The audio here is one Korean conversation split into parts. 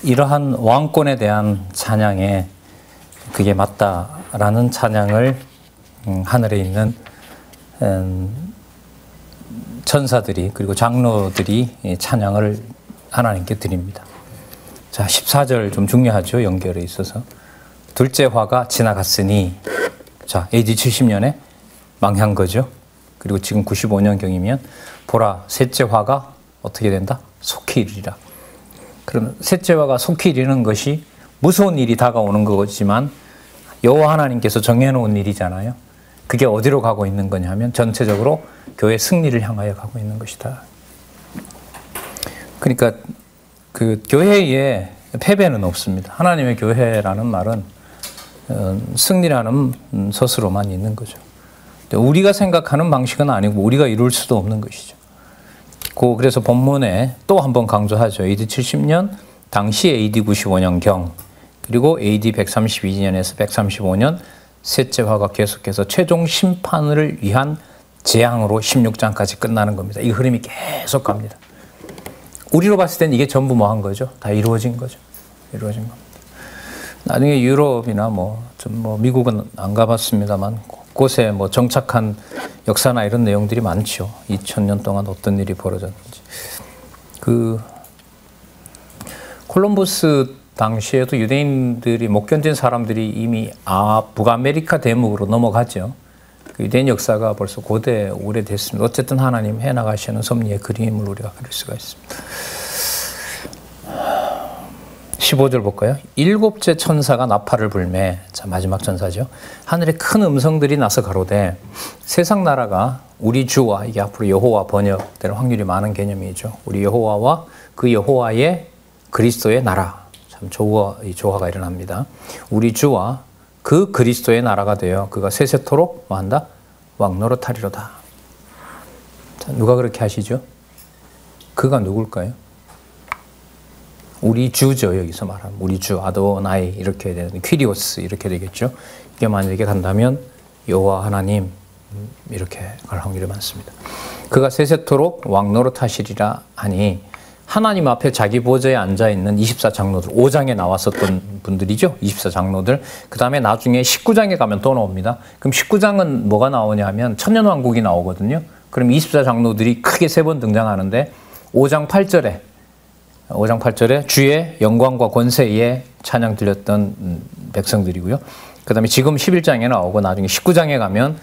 이러한 왕권에 대한 찬양에 그게 맞다라는 찬양을 하늘에 있는 천사들이 그리고 장로들이 찬양을 하나님께 드립니다. 자, 14절 좀 중요하죠. 연결에 있어서. 둘째 화가 지나갔으니, 자, AD 70년에 망한 거죠. 그리고 지금 95년경이면 보라, 셋째 화가 어떻게 된다? 속히 이르리라. 그러면 셋째 화가 속히 이르는 것이 무서운 일이 다가오는 거지만 여호와 하나님께서 정해놓은 일이잖아요. 그게 어디로 가고 있는 거냐면 전체적으로 교회 승리를 향하여 가고 있는 것이다. 그러니까 그 교회에 패배는 없습니다. 하나님의 교회라는 말은 승리라는 서술로만 있는 거죠. 우리가 생각하는 방식은 아니고 우리가 이룰 수도 없는 것이죠. 그래서 본문에 또 한 번 강조하죠. AD 70년, 당시 AD 95년경, 그리고 AD 132년에서 135년 셋째 화가 계속해서 최종 심판을 위한 재앙으로 16장까지 끝나는 겁니다. 이 흐름이 계속 갑니다. 우리로 봤을 땐 이게 전부 뭐 한 거죠? 다 이루어진 거죠. 이루어진 겁니다. 나중에 유럽이나 미국은 안 가봤습니다만 곳에 정착한 역사나 이런 내용들이 많죠. 2000년 동안 어떤 일이 벌어졌는지. 콜럼버스 당시에도 유대인들이 못 견딘 사람들이 이미 북아메리카 대륙으로 넘어갔죠. 그 유대인 역사가 벌써 고대 오래됐습니다. 어쨌든 하나님 해나가시는 섭리의 그림을 우리가 그릴 수가 있습니다. 15절 볼까요? 일곱째 천사가 나팔을 불매. 자, 마지막 천사죠. 하늘에 큰 음성들이 나서 가로되 세상 나라가 우리 주와, 이게 앞으로 여호와 번역될 확률이 많은 개념이죠. 우리 여호와와 그 여호와의 그리스도의 나라. 참 조화가 일어납니다. 우리 주와 그 그리스도의 나라가 되어 그가 세세토록 뭐한다? 왕노릇하리로다. 자, 누가 그렇게 하시죠? 그가 누굴까요? 우리 주죠. 여기서 말하면 우리 주, 아도나이 이렇게 되는 퀴리오스 이렇게 되겠죠. 이게 만약에 간다면 여호와 하나님 이렇게 갈 확률이 많습니다. 그가 세세토록 왕노릇하시리라 하니 하나님 앞에 자기 보좌에 앉아있는 24장로들, 5장에 나왔었던 분들이죠. 24장로들. 그 다음에 나중에 19장에 가면 또 나옵니다. 그럼 19장은 뭐가 나오냐 하면 천년왕국이 나오거든요. 그럼 24장로들이 크게 3번 등장하는데 5장 8절에 주의 영광과 권세에 찬양 들렸던 백성들이고요. 그 다음에 지금 11장에 나오고 나중에 19장에 가면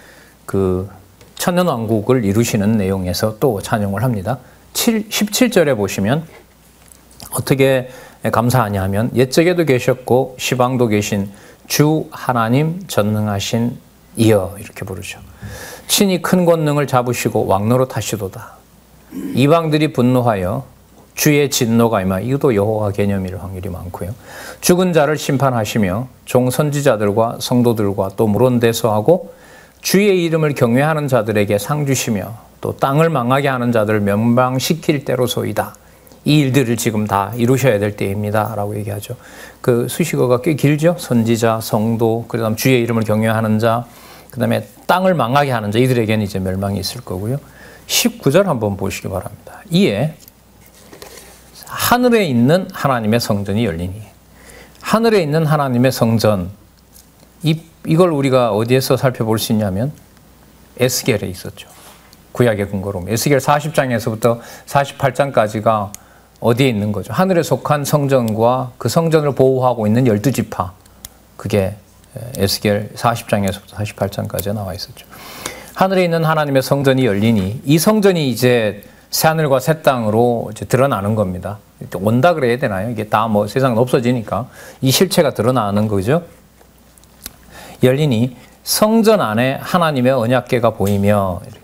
그 천년왕국을 이루시는 내용에서 또 찬양을 합니다. 17절에 보시면 어떻게 감사하냐 하면 옛적에도 계셨고 시방도 계신 주 하나님 전능하신 이여 이렇게 부르죠. 친히 큰 권능을 잡으시고 왕노릇하시도다. 이방들이 분노하여 주의 진노가 임하. 이것도 여호와 개념일 확률이 많고요. 죽은 자를 심판하시며 종 선지자들과 성도들과 또 물론대소하고 주의 이름을 경외하는 자들에게 상 주시며 또 땅을 망하게 하는 자들을 멸망시킬 때로소이다. 이 일들을 지금 다 이루셔야 될 때입니다. 라고 얘기하죠. 그 수식어가 꽤 길죠. 선지자, 성도, 그 다음 주의 이름을 경외하는 자, 그 다음에 땅을 망하게 하는 자, 이들에게는 이제 멸망이 있을 거고요. 19절 한번 보시기 바랍니다. 이에 하늘에 있는 하나님의 성전이 열리니. 하늘에 있는 하나님의 성전, 이걸 우리가 어디에서 살펴볼 수 있냐면 에스겔에 있었죠. 구약의 근거로. 에스겔 40장에서부터 48장까지가 어디에 있는 거죠? 하늘에 속한 성전과 그 성전을 보호하고 있는 12지파. 그게 에스겔 40장에서부터 48장까지 나와 있었죠. 하늘에 있는 하나님의 성전이 열리니 이 성전이 이제 새하늘과 새 땅으로 이제 드러나는 겁니다. 온다 그래야 되나요? 이게 다 세상은 없어지니까 이 실체가 드러나는 거죠. 열리니 성전 안에 하나님의 언약궤가 보이며 이렇게.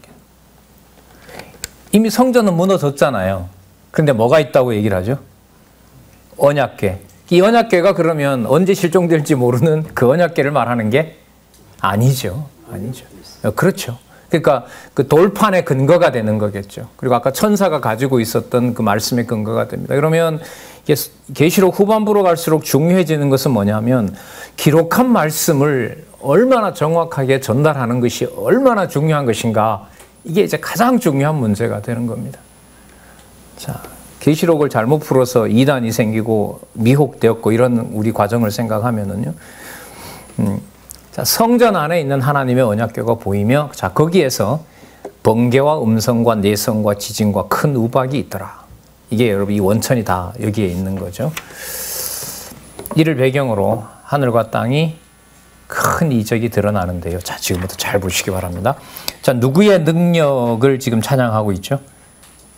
이미 성전은 무너졌잖아요. 그런데 뭐가 있다고 얘기를 하죠? 언약궤. 이 언약궤가 그러면 언제 실종될지 모르는 그 언약궤를 말하는 게 아니죠. 그렇죠. 그러니까 그 돌판의 근거가 되는 거겠죠. 그리고 아까 천사가 가지고 있었던 그 말씀의 근거가 됩니다. 그러면 계시록 후반부로 갈수록 중요해지는 것은 뭐냐면 기록한 말씀을 얼마나 정확하게 전달하는 것이 얼마나 중요한 것인가. 이게 이제 가장 중요한 문제가 되는 겁니다. 자, 계시록을 잘못 풀어서 이단이 생기고 미혹되었고 이런 우리 과정을 생각하면은요. 자, 성전 안에 있는 하나님의 언약궤가 보이며, 자, 거기에서 번개와 음성과 내성과 지진과 큰 우박이 있더라. 이게 여러분 이 원천이 다 여기에 있는 거죠. 이를 배경으로 하늘과 땅이 큰 이적이 드러나는데요. 자, 지금부터 잘 보시기 바랍니다. 자, 누구의 능력을 지금 찬양하고 있죠?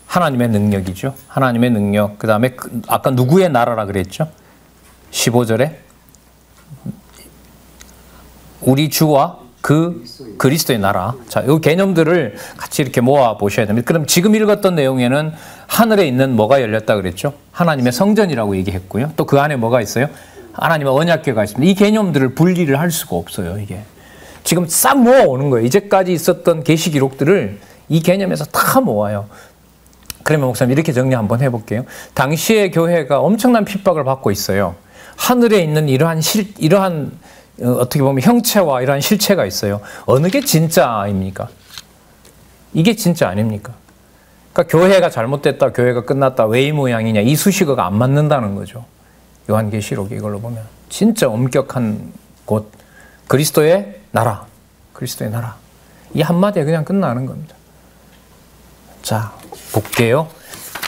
하나님의 능력이죠. 하나님의 능력. 그 다음에 아까 누구의 나라라 그랬죠? 15절에 우리 주와 그 그리스도의 나라. 자, 이 개념들을 같이 이렇게 모아 보셔야 됩니다. 그럼 지금 읽었던 내용에는 하늘에 있는 뭐가 열렸다 그랬죠? 하나님의 성전이라고 얘기했고요. 또 그 안에 뭐가 있어요? 하나님의 언약궤가 있습니다. 이 개념들을 분리를 할 수가 없어요. 이게 지금 싹 모아오는 거예요. 이제까지 있었던 계시 기록들을 이 개념에서 다 모아요. 그러면 목사님 이렇게 정리 한번 해볼게요. 당시의 교회가 엄청난 핍박을 받고 있어요. 하늘에 있는 이러한 어떻게 보면 형체와 이러한 실체가 있어요. 어느 게 진짜입니까? 이게 진짜 아닙니까? 그러니까 교회가 잘못됐다, 교회가 끝났다, 왜 이 모양이냐, 이 수식어가 안 맞는다는 거죠. 요한계시록 이걸로 보면 진짜 엄격한 곳, 그리스도의 나라, 그리스도의 나라. 이 한마디에 그냥 끝나는 겁니다. 자, 볼게요.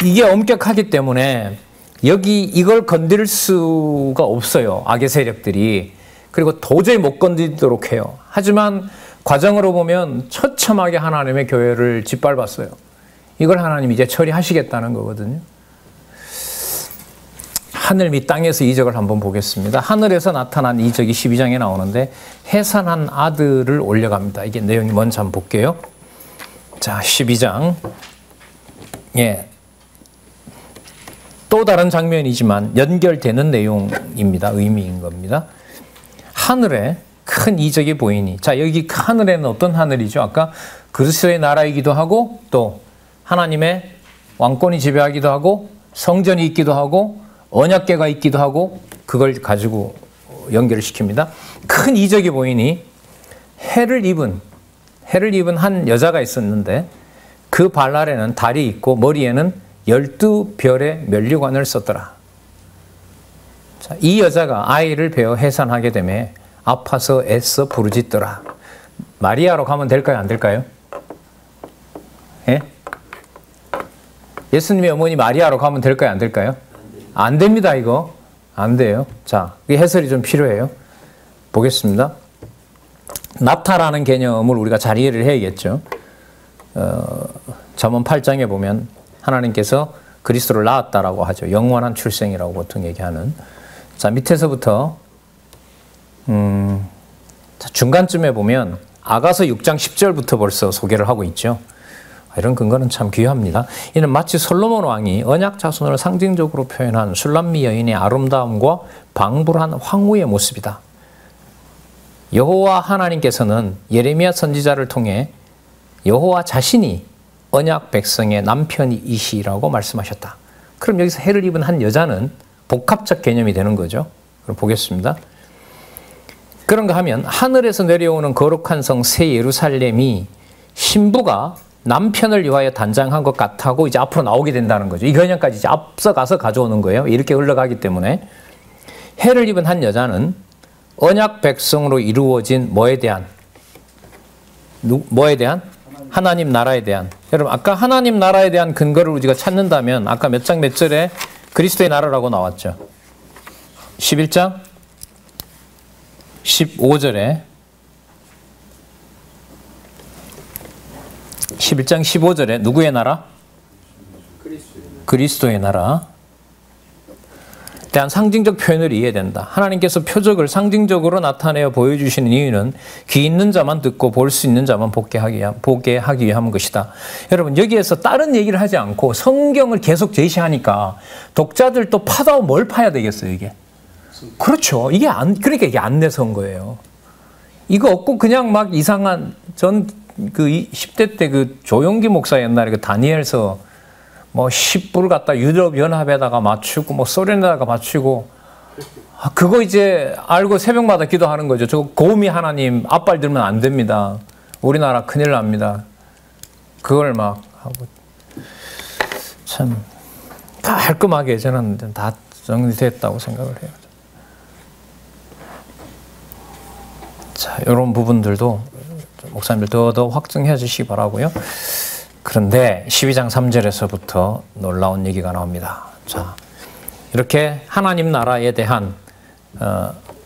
이게 엄격하기 때문에 여기 이걸 건드릴 수가 없어요. 악의 세력들이. 그리고 도저히 못 건드리도록 해요. 하지만 과정으로 보면 처참하게 하나님의 교회를 짓밟았어요. 이걸 하나님이 이제 처리하시겠다는 거거든요. 하늘 및 땅에서 이적을 한번 보겠습니다. 하늘에서 나타난 이적이 12장에 나오는데 해산한 아들을 올려갑니다. 이게 내용이 뭔지 한번 볼게요. 자, 12장. 예. 또 다른 장면이지만 연결되는 내용입니다. 의미인 겁니다. 하늘에 큰 이적이 보이니. 자, 여기 하늘에는 어떤 하늘이죠? 아까 그리스도의 나라이기도 하고 또 하나님의 왕권이 지배하기도 하고 성전이 있기도 하고 언약궤가 있기도 하고 그걸 가지고 연결을 시킵니다. 큰 이적이 보이니 해를 입은 한 여자가 있었는데 그 발날에는 달이 있고 머리에는 12별의 면류관을 썼더라. 자, 이 여자가 아이를 베어 해산하게 되매 아파서 애써 부르짖더라. 마리아로 가면 될까요? 안 될까요? 예? 예수님의 어머니 마리아로 가면 될까요? 안 될까요? 안 됩니다, 이거. 안 돼요. 자, 이 해설이 좀 필요해요. 보겠습니다. 나타라는 개념을 우리가 잘 이해를 해야겠죠. 잠언 8장에 보면 하나님께서 그리스도를 낳았다라고 하죠. 영원한 출생이라고 보통 얘기하는. 자, 밑에서부터 중간쯤에 보면 아가서 6장 10절부터 벌써 소개를 하고 있죠. 이런 근거는 참 귀합니다. 이는 마치 솔로몬 왕이 언약 자손을 상징적으로 표현한 술람미 여인의 아름다움과 방불한 황후의 모습이다. 여호와 하나님께서는 예레미야 선지자를 통해 여호와 자신이 언약 백성의 남편이시라고 말씀하셨다. 그럼 여기서 해를 입은 한 여자는 복합적 개념이 되는 거죠. 그럼 보겠습니다. 그런가 하면 하늘에서 내려오는 거룩한 성 새 예루살렘이 신부가 남편을 위하여 단장한 것 같다고 이제 앞으로 나오게 된다는 거죠. 이 개념까지 이제 앞서가서 가져오는 거예요. 이렇게 흘러가기 때문에 해를 입은 한 여자는 언약 백성으로 이루어진 뭐에 대한 하나님 나라에 대한. 여러분 아까 하나님 나라에 대한 근거를 우리가 찾는다면 아까 몇 장 몇 절에 그리스도의 나라라고 나왔죠. 11장 15절에 11장 15절에 누구의 나라? 그리스도의 나라. 대한 상징적 표현을 이해된다. 하나님께서 표적을 상징적으로 나타내어 보여주시는 이유는 귀 있는 자만 듣고 볼 수 있는 자만 보게 하기 위한 것이다. 여러분 여기에서 다른 얘기를 하지 않고 성경을 계속 제시하니까 독자들도 파다 뭘 파야 되겠어요 이게? 그렇죠. 그러니까 이게 안내선 거예요. 이거 없고 그냥 막 이상한 그 10대 때 그 조용기 목사 옛날에 그 다니엘서 뭐 10불 갖다 유럽 연합에다가 맞추고 뭐 소련에다가 맞추고 그거 이제 알고 새벽마다 기도하는 거죠. 저 고미 하나님 앞발 들면 안 됩니다. 우리나라 큰일 납니다. 그걸 막 하고 참 깔끔하게 저는 다 정리됐다고 생각을 해요. 자, 이런 부분들도 목사님들 더 확증해 주시기 바라고요. 그런데 12장 3절에서부터 놀라운 얘기가 나옵니다. 자, 이렇게 하나님 나라에 대한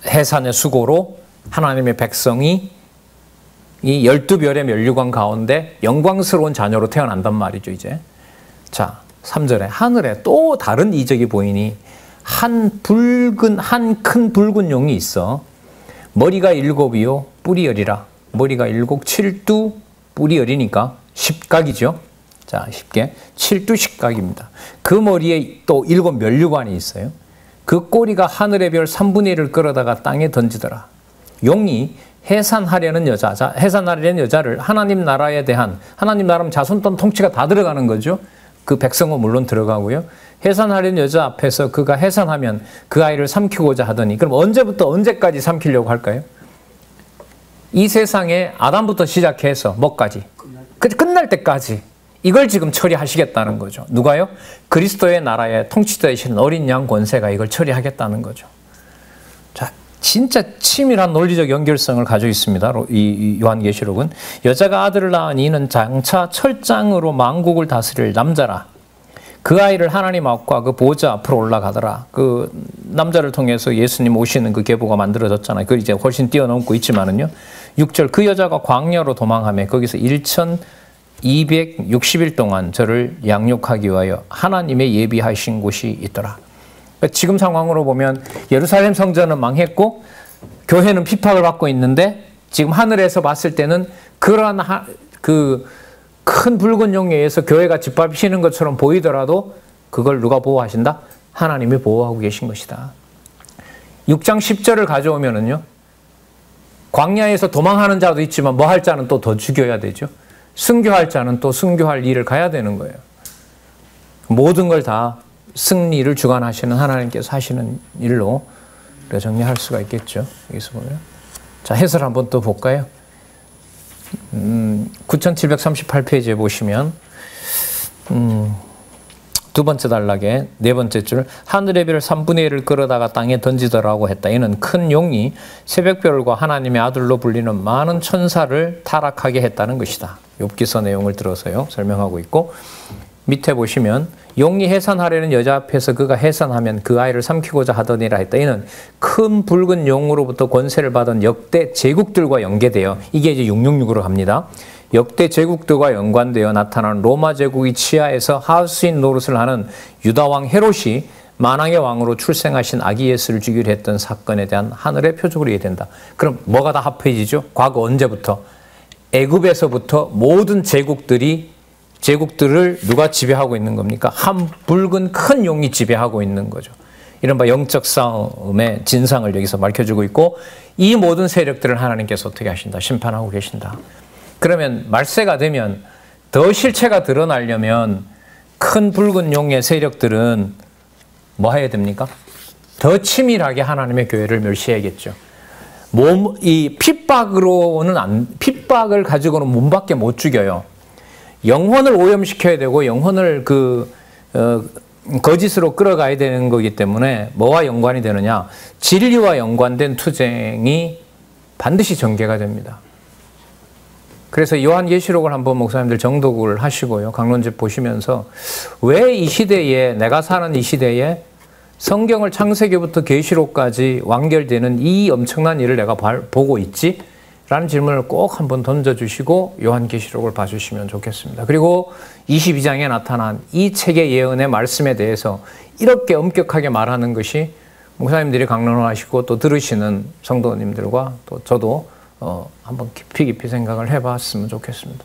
해산의 수고로 하나님의 백성이 이 12별의 면류관 가운데 영광스러운 자녀로 태어난단 말이죠, 이제. 자, 3절에 하늘에 또 다른 이적이 보이니 한 큰 붉은 용이 있어 머리가 7이요 뿔이 10이라. 머리가 7, 7두 뿔이 10이니까 십각이죠. 자, 쉽게 7두 십각입니다. 그 머리에 또 7 면류관이 있어요. 그 꼬리가 하늘의 별 3분의 1을 끌어다가 땅에 던지더라. 용이 해산하려는 여자를 하나님 나라에 대한, 하나님 나라면 자손 또는 통치가 다 들어가는 거죠. 그 백성은 물론 들어가고요. 해산하려는 여자 앞에서 그가 해산하면 그 아이를 삼키고자 하더니, 그럼 언제부터 언제까지 삼키려고 할까요? 이 세상에 아담부터 시작해서 뭐까지? 끝날 때까지 이걸 지금 처리하시겠다는 거죠. 누가요? 그리스도의 나라의 통치자이신 어린 양 권세가 이걸 처리하겠다는 거죠. 자, 진짜 치밀한 논리적 연결성을 가지고 있습니다. 이 요한계시록은. 여자가 아들을 낳으니 이는 장차 철장으로 만국을 다스릴 남자라. 그 아이를 하나님 앞과 그 보좌 앞으로 올라가더라. 그 남자를 통해서 예수님 오시는 그 계보가 만들어졌잖아요. 그걸 이제 훨씬 뛰어넘고 있지만은요. 6절 그 여자가 광야로 도망하며 거기서 1260일 동안 저를 양육하기 위하여 하나님의 예비하신 곳이 있더라. 지금 상황으로 보면 예루살렘 성전은 망했고 교회는 핍박을 받고 있는데 지금 하늘에서 봤을 때는 그러한 큰 붉은 용에 의해서 교회가 짓밟히는 것처럼 보이더라도 그걸 누가 보호하신다? 하나님이 보호하고 계신 것이다. 6장 10절을 가져오면은요. 광야에서 도망하는 자도 있지만 뭐 할 자는 또 더 죽여야 되죠. 순교할 자는 또 순교할 일을 가야 되는 거예요. 모든 걸 다 승리를 주관하시는 하나님께서 하시는 일로 정리할 수가 있겠죠. 여기서 보면. 자, 해설 한번 또 볼까요? 9738페이지에 보시면 두 번째 단락에 네 번째 줄 하늘의 별 3분의 1을 끌어다가 땅에 던지더라고 했다. 이는 큰 용이 새벽별과 하나님의 아들로 불리는 많은 천사를 타락하게 했다는 것이다. 욥기서 내용을 들어서요 설명하고 있고, 밑에 보시면 용이 해산하려는 여자 앞에서 그가 해산하면 그 아이를 삼키고자 하더니라 했다. 이는 큰 붉은 용으로부터 권세를 받은 역대 제국들과 연계되어, 이게 이제 666으로 갑니다. 역대 제국들과 연관되어 나타난 로마 제국의 치하에서 하수인 노릇을 하는 유다왕 헤롯이 만왕의 왕으로 출생하신 아기 예수를 죽이려 했던 사건에 대한 하늘의 표적으로 이해된다. 그럼 뭐가 다 합해지죠? 과거 언제부터? 애굽에서부터 모든 제국들을 누가 지배하고 있는 겁니까? 한 붉은 큰 용이 지배하고 있는 거죠. 이른바 영적 싸움의 진상을 여기서 밝혀주고 있고, 이 모든 세력들을 하나님께서 어떻게 하신다? 심판하고 계신다. 그러면 말세가 되면 더 실체가 드러나려면 큰 붉은 용의 세력들은 뭐 해야 됩니까? 더 치밀하게 하나님의 교회를 멸시해야겠죠. 이 핍박을 가지고는 몸밖에 못 죽여요. 영혼을 오염시켜야 되고 영혼을 거짓으로 끌어가야 되는 거기 때문에 뭐와 연관이 되느냐? 진리와 연관된 투쟁이 반드시 전개가 됩니다. 그래서 요한계시록을 한번 목사님들 정독을 하시고요. 강론집 보시면서 왜 이 시대에, 내가 사는 이 시대에 성경을 창세기부터 계시록까지 완결되는 이 엄청난 일을 내가 보고 있지? 라는 질문을 꼭 한번 던져주시고 요한계시록을 봐주시면 좋겠습니다. 그리고 22장에 나타난 이 책의 예언의 말씀에 대해서 이렇게 엄격하게 말하는 것이 목사님들이 강론하시고 또 들으시는 성도님들과 또 저도 한번 깊이 생각을 해봤으면 좋겠습니다.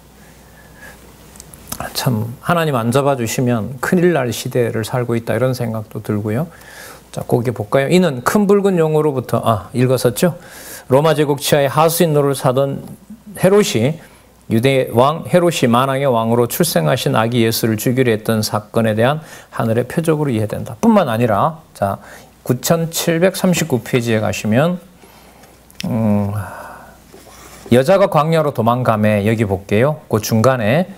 참 하나님 안 잡아주시면 큰일 날 시대를 살고 있다, 이런 생각도 들고요. 자, 거기 볼까요? 이는 큰 붉은 용으로부터 읽었었죠? 로마 제국 치하에 하수인 노를 사던 헤롯이, 유대 왕 헤롯이 만왕의 왕으로 출생하신 아기 예수를 죽이려 했던 사건에 대한 하늘의 표적으로 이해된다. 뿐만 아니라, 자, 9739페이지에 가시면 여자가 광야로 도망가매, 여기 볼게요. 그 중간에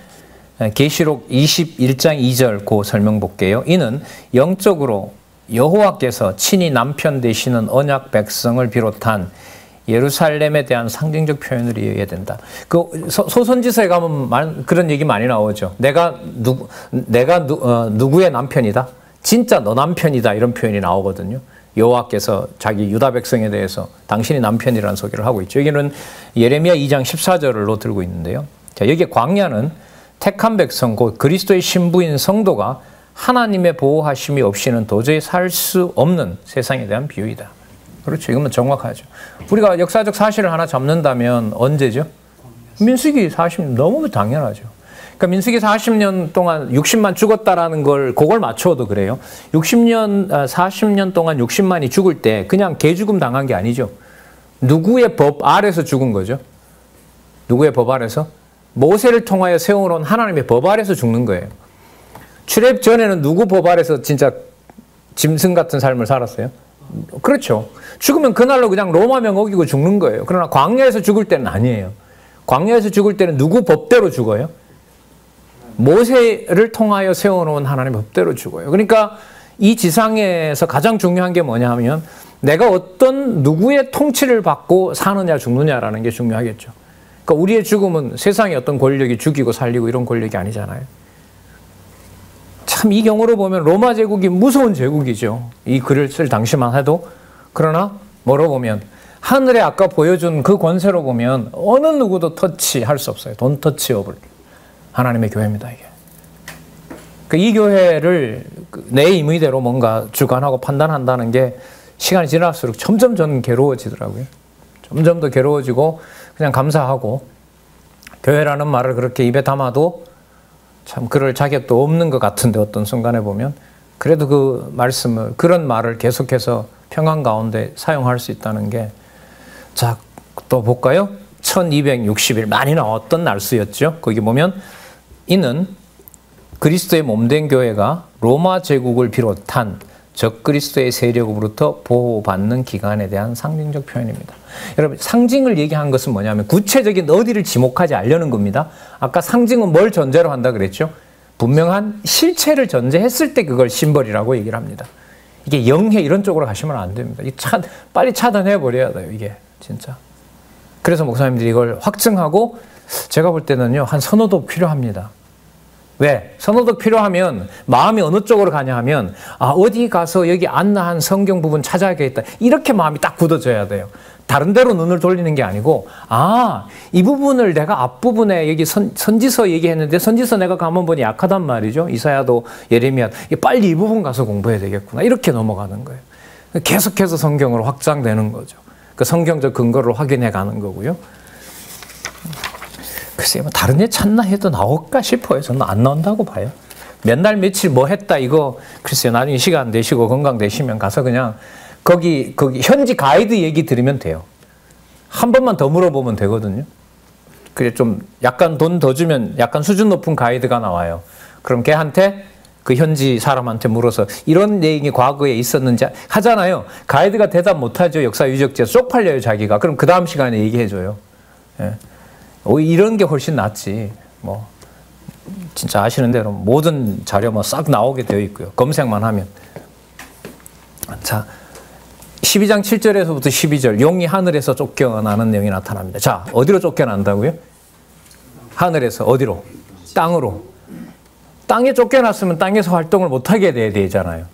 계시록 21장 2절 그 설명 볼게요. 이는 영적으로 여호와께서 친히 남편 되시는 언약 백성을 비롯한 예루살렘에 대한 상징적 표현을 이해해야 된다. 그 소선지서에 가면 그런 얘기 많이 나오죠. 내가 누구의 남편이다. 진짜 너 남편이다. 이런 표현이 나오거든요. 여호와께서 자기 유다 백성에 대해서 당신이 남편이라는 소개를 하고 있죠. 여기는 예레미야 2장 14절로 들고 있는데요. 자, 여기에 광야는 택한 백성, 곧 그리스도의 신부인 성도가 하나님의 보호하심이 없이는 도저히 살 수 없는 세상에 대한 비유이다. 그렇죠. 이건 정확하죠. 우리가 역사적 사실을 하나 잡는다면 언제죠? 민수기 40년 너무 당연하죠. 그러니까 민수기 40년 동안 60만 죽었다라는 걸 그걸 맞춰도 그래요. 40년 동안 60만이 죽을 때 그냥 개죽음 당한 게 아니죠. 누구의 법 아래서 죽은 거죠? 누구의 법 아래서? 모세를 통하여 세워놓은 하나님의 법 아래서 죽는 거예요. 출애굽 전에는 누구 법 아래서 진짜 짐승 같은 삶을 살았어요? 그렇죠. 죽으면 그날로 그냥 로마명 어기고 죽는 거예요. 그러나 광야에서 죽을 때는 아니에요. 광야에서 죽을 때는 누구 법대로 죽어요? 모세를 통하여 세워놓은 하나님의 법대로 죽어요. 그러니까 이 지상에서 가장 중요한 게 뭐냐 하면 내가 어떤 누구의 통치를 받고 사느냐 죽느냐라는 게 중요하겠죠. 그러니까 우리의 죽음은 세상의 어떤 권력이 죽이고 살리고 이런 권력이 아니잖아요. 참 이 경우로 보면 로마 제국이 무서운 제국이죠. 이 글을 쓸 당시만 해도. 그러나 뭐로 보면 하늘에 아까 보여준 그 권세로 보면 어느 누구도 터치할 수 없어요. 돈 터치업을. 하나님의 교회입니다. 이게. 이 교회를 내 임의대로 뭔가 주관하고 판단한다는 게 시간이 지날수록 점점 저는 괴로워지더라고요. 점점 더 괴로워지고 그냥 감사하고 교회라는 말을 그렇게 입에 담아도 참 그럴 자격도 없는 것 같은데 어떤 순간에 보면 그래도 그 말씀을 그런 말을 계속해서 평안 가운데 사용할 수 있다는 게 자, 또 볼까요? 1260일 많이 나왔던 날수였죠. 거기 보면 이는 그리스도의 몸된 교회가 로마 제국을 비롯한 적그리스도의 세력으로부터 보호받는 기간에 대한 상징적 표현입니다. 여러분 상징을 얘기한 것은 뭐냐면 구체적인 어디를 지목하지 않으려는 겁니다. 아까 상징은 뭘 전제로 한다 그랬죠? 분명한 실체를 전제했을 때 그걸 심벌이라고 얘기를 합니다. 이게 영해 이런 쪽으로 가시면 안 됩니다. 빨리 차단해 버려야 돼요. 이게 진짜. 그래서 목사님들이 이걸 확증하고 제가 볼 때는요 한 서너 독 필요합니다. 왜? 서너독 필요하면 마음이 어느 쪽으로 가냐 하면 어디 가서 여기 안나한 성경 부분 찾아야겠다. 이렇게 마음이 딱 굳어져야 돼요. 다른 데로 눈을 돌리는 게 아니고 이 부분을 내가 앞부분에 여기 선지서 얘기했는데 선지서 내가 가만 보니 약하단 말이죠. 이사야도 예레미야 빨리 이 부분 가서 공부해야 되겠구나. 이렇게 넘어가는 거예요. 계속해서 성경으로 확장되는 거죠. 그 성경적 근거를 확인해 가는 거고요. 글쎄요, 다른 애 찾나 해도 나올까 싶어요. 저는 안 나온다고 봐요. 몇 날 며칠 뭐 했다 이거 글쎄요, 나중에 시간 되시고 건강 되시면 가서 그냥 거기 현지 가이드 얘기 들으면 돼요. 한 번만 더 물어보면 되거든요. 그래 좀 약간 돈 더 주면 약간 수준 높은 가이드가 나와요. 그럼 걔한테 그 현지 사람한테 물어서 이런 내용이 과거에 있었는지 하잖아요. 가이드가 대답 못하죠. 역사 유적지에 쪽팔려요 자기가. 그럼 그 다음 시간에 얘기해줘요. 예. 이런 게 훨씬 낫지. 뭐 진짜 아시는 대로 모든 자료 뭐 싹 나오게 되어 있고요. 검색만 하면. 자, 12장 7절에서부터 12절 용이 하늘에서 쫓겨나는 내용이 나타납니다. 자, 어디로 쫓겨난다고요? 하늘에서 어디로? 땅으로. 땅에 쫓겨났으면 땅에서 활동을 못하게 돼야 되잖아요.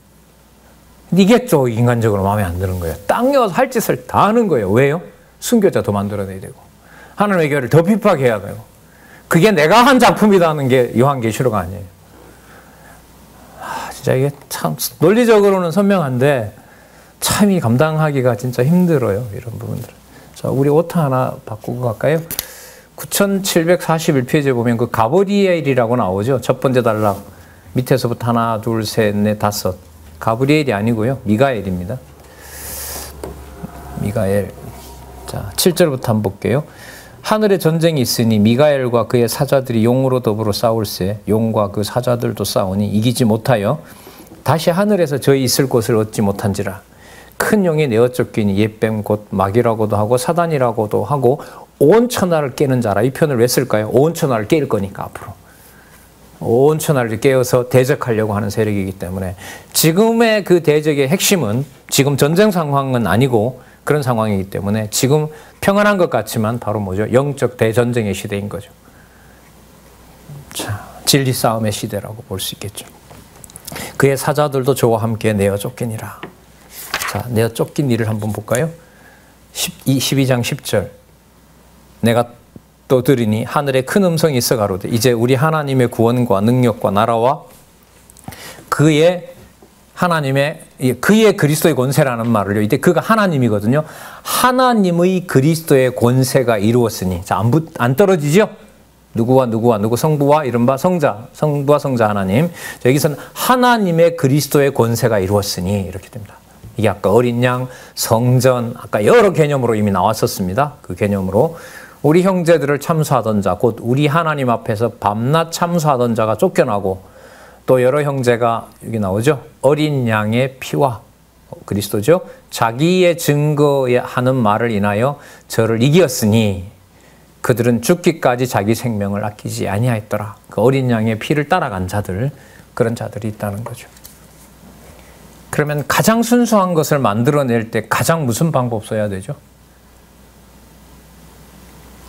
이게 좀 인간적으로 마음에 안 드는 거예요. 땅에 와서 할 짓을 다 하는 거예요. 왜요? 순교자 더 만들어내야 되고 하나님의 교회를 더 핍박해야 되고 그게 내가 한 작품이라는 게 요한계시록 아니에요. 진짜 이게 참 논리적으로는 선명한데 참 이 감당하기가 진짜 힘들어요. 이런 부분들. 자, 우리 오타 하나 바꾸고 갈까요? 9741페이지에 보면 그 가브리엘이라고 나오죠. 첫 번째 단락 밑에서부터 하나, 둘, 셋, 넷, 다섯. 가브리엘이 아니고요. 미가엘입니다. 미가엘. 자, 7절부터 한번 볼게요. 하늘에 전쟁이 있으니 미가엘과 그의 사자들이 용으로 더불어 싸울세 용과 그 사자들도 싸우니 이기지 못하여 다시 하늘에서 저희 있을 곳을 얻지 못한지라. 큰 용이 내어 쫓기니 옛뱀 곧 마귀라고도 하고 사단이라고도 하고 온 천하를 깨는 자라. 이 표현을 왜 쓸까요? 온 천하를 깰 거니까 앞으로. 온 천하를 깨어서 대적하려고 하는 세력이기 때문에 지금의 그 대적의 핵심은 지금 전쟁 상황은 아니고 그런 상황이기 때문에 지금 평안한 것 같지만 바로 뭐죠? 영적 대전쟁의 시대인 거죠. 자, 진리 싸움의 시대라고 볼 수 있겠죠. 그의 사자들도 저와 함께 내어 쫓기니라. 자, 내어 쫓긴 일을 한번 볼까요? 12장 10절. 내가 또 들으니 하늘에 큰 음성이 있어 가로되 이제 우리 하나님의 구원과 능력과 나라와 그의 그리스도의 권세라는 말을요. 이때 그가 하나님이거든요. 하나님의 그리스도의 권세가 이루었으니. 자, 안 떨어지죠? 누구와 누구 성부와 이른바 성부와 성자 하나님. 자, 여기서는 하나님의 그리스도의 권세가 이루었으니 이렇게 됩니다. 이게 아까 어린 양, 성전, 아까 여러 개념으로 이미 나왔었습니다. 그 개념으로 우리 형제들을 참수하던 자, 곧 우리 하나님 앞에서 밤낮 참수하던 자가 쫓겨나고 또 여러 형제가 여기 나오죠. 어린 양의 피와 그리스도죠. 자기의 증거하는 말을 인하여 저를 이기었으니 그들은 죽기까지 자기 생명을 아끼지 아니하였더라. 그 어린 양의 피를 따라간 자들, 그런 자들이 있다는 거죠. 그러면 가장 순수한 것을 만들어낼 때 가장 무슨 방법 써야 되죠?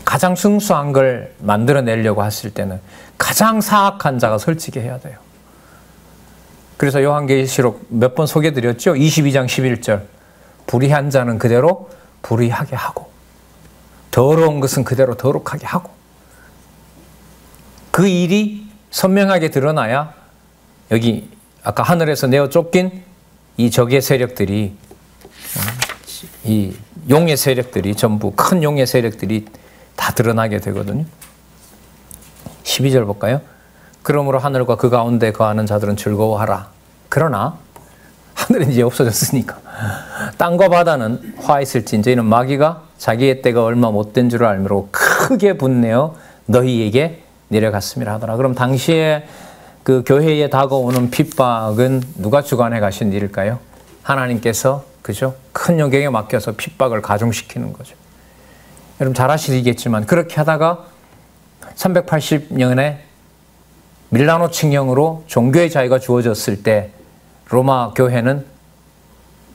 가장 순수한 걸 만들어내려고 했을 때는 가장 사악한 자가 솔직히 해야 돼요. 그래서 요한계시록 몇 번 소개드렸죠? 22장 11절. 불의한 자는 그대로 불의하게 하고 더러운 것은 그대로 더럽하게 하고 그 일이 선명하게 드러나야 여기 아까 하늘에서 내어 쫓긴 이 적의 세력들이 이 용의 세력들이 전부 큰 용의 세력들이 다 드러나게 되거든요. 12절 볼까요? 그러므로 하늘과 그 가운데 거하는 자들은 즐거워하라. 그러나 하늘은 이제 없어졌으니까 땅과 바다는 화 있을지 이제는 마귀가 자기의 때가 얼마 못된 줄 알므로 크게 분내어 너희에게 내려갔음이라 하더라. 그럼 당시에 그 교회에 다가오는 핍박은 누가 주관해 가신 일일까요? 하나님께서 그죠? 큰 영광에 맡겨서 핍박을 가중시키는 거죠. 여러분 잘 아시겠지만 그렇게 하다가 380년에 밀라노 칙령으로 종교의 자유가 주어졌을 때 로마 교회는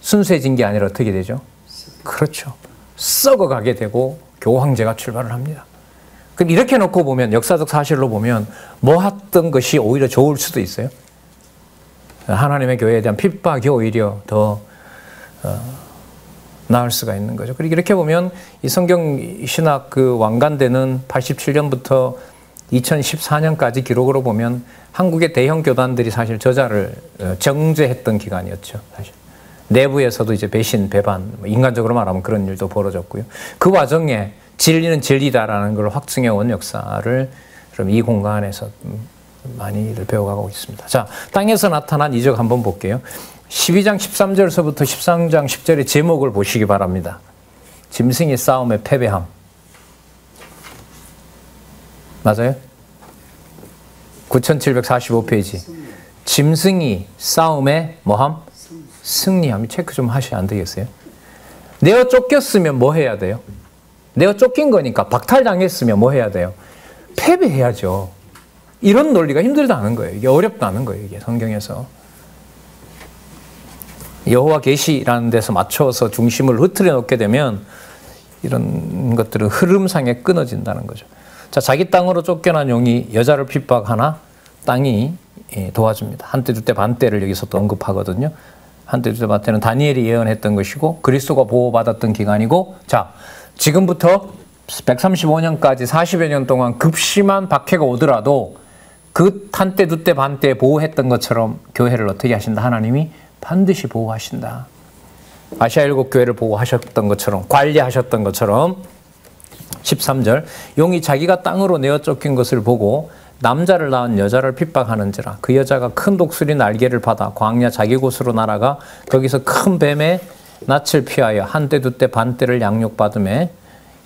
순수해진 게 아니라 어떻게 되죠? 그렇죠. 썩어가게 되고 교황제가 출발을 합니다. 그럼 이렇게 놓고 보면 역사적 사실로 보면 뭐 했던 것이 오히려 좋을 수도 있어요. 하나님의 교회에 대한 핍박이 오히려 더 나을 수가 있는 거죠. 그리고 이렇게 보면 이 성경 신학 그 완간되는 87년부터 2014년까지 기록으로 보면 한국의 대형 교단들이 사실 저자를 정죄했던 기간이었죠. 사실 내부에서도 이제 배신, 배반, 인간적으로 말하면 그런 일도 벌어졌고요. 그 와중에 진리는 진리다라는 걸 확증해 온 역사를 그럼 이 공간에서 많이들 배워가고 있습니다. 자, 땅에서 나타난 이적 한번 볼게요. 12장 13절서부터 13장 10절의 제목을 보시기 바랍니다. 짐승이 싸움에 패배함. 맞아요? 9745페이지. 짐승이 싸움에 뭐함? 승리함. 체크 좀 하셔야 안 되겠어요? 내어 쫓겼으면 뭐 해야 돼요? 내가 쫓긴 거니까 박탈당했으면 뭐 해야 돼요? 패배해야죠. 이런 논리가 힘들다는 거예요. 이게 어렵다는 거예요. 이게 성경에서. 여호와 계시라는 데서 맞춰서 중심을 흐트려 놓게 되면 이런 것들은 흐름상에 끊어진다는 거죠. 자, 자기 땅으로 쫓겨난 용이 여자를 핍박하나 땅이 도와줍니다. 한때 두때 반때를 여기서 또 언급하거든요. 한때 두때 반때는 다니엘이 예언했던 것이고 그리스도가 보호받았던 기간이고, 자, 지금부터 135년까지 40여 년 동안 급심한 박해가 오더라도 그 한때 두때 반때 보호했던 것처럼 교회를 어떻게 하신다? 하나님이 반드시 보호하신다. 아시아 일곱 교회를 보호하셨던 것처럼, 관리하셨던 것처럼. 13절, 용이 자기가 땅으로 내어 쫓긴 것을 보고 남자를 낳은 여자를 핍박하는지라. 그 여자가 큰 독수리 날개를 받아 광야 자기 곳으로 날아가 거기서 큰 뱀의 낯을 피하여 한때 두때 반때를 양육받음에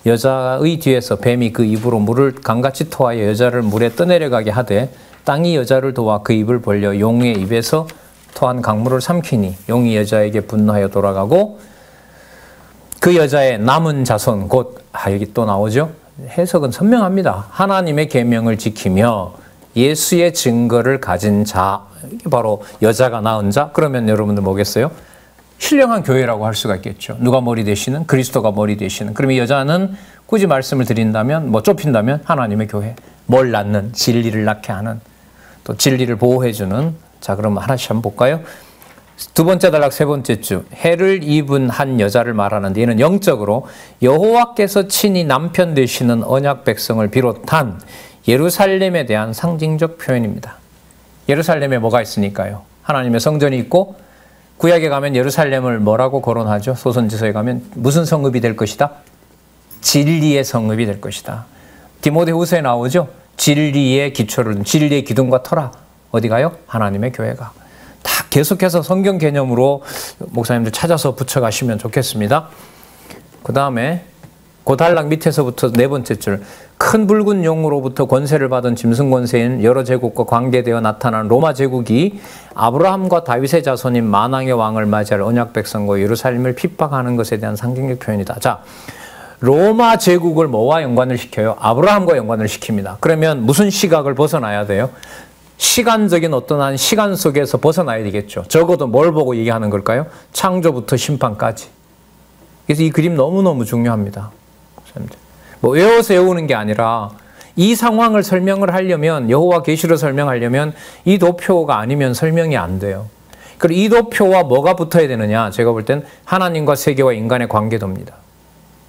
여자의 뒤에서 뱀이 그 입으로 물을 강같이 토하여 여자를 물에 떠내려가게 하되 땅이 여자를 도와 그 입을 벌려 용의 입에서 토한 강물을 삼키니 용이 여자에게 분노하여 돌아가고 그 여자의 남은 자손 곧 여기 또 나오죠. 해석은 선명합니다. 하나님의 계명을 지키며 예수의 증거를 가진 자, 이게 바로 여자가 낳은 자. 그러면 여러분들 뭐겠어요? 신령한 교회라고 할 수가 있겠죠. 누가 머리 되시는? 그리스도가 머리 되시는. 그럼 이 여자는 굳이 말씀을 드린다면, 뭐 좁힌다면 하나님의 교회. 뭘 낳는, 진리를 낳게 하는, 또 진리를 보호해주는. 자, 그럼 하나씩 한번 볼까요? 두 번째 단락 세 번째 주, 해를 입은 한 여자를 말하는데, 이는 영적으로 여호와께서 친히 남편 되시는 언약 백성을 비롯한 예루살렘에 대한 상징적 표현입니다. 예루살렘에 뭐가 있으니까요? 하나님의 성전이 있고, 구약에 가면 예루살렘을 뭐라고 거론하죠? 소선지서에 가면 무슨 성읍이 될 것이다? 진리의 성읍이 될 것이다. 디모데후서에 나오죠? 진리의 기초를, 진리의 기둥과 터라. 어디 가요? 하나님의 교회가. 다 계속해서 성경 개념으로 목사님들 찾아서 붙여가시면 좋겠습니다. 그 다음에 그 단락 밑에서부터 네 번째 줄, 큰 붉은 용으로부터 권세를 받은 짐승 권세인 여러 제국과 관계되어 나타난 로마 제국이 아브라함과 다윗의 자손인 만왕의 왕을 맞이할 언약 백성과 예루살렘을 핍박하는 것에 대한 상징적 표현이다. 자, 로마 제국을 뭐와 연관을 시켜요? 아브라함과 연관을 시킵니다. 그러면 무슨 시각을 벗어나야 돼요? 시간적인 어떤 한 시간 속에서 벗어나야 되겠죠. 적어도 뭘 보고 얘기하는 걸까요? 창조부터 심판까지. 그래서 이 그림 너무너무 중요합니다. 뭐 외워서 외우는 게 아니라 이 상황을 설명을 하려면, 여호와 계시로 설명하려면 이 도표가 아니면 설명이 안 돼요. 그리고 이 도표와 뭐가 붙어야 되느냐? 제가 볼 땐 하나님과 세계와 인간의 관계도입니다.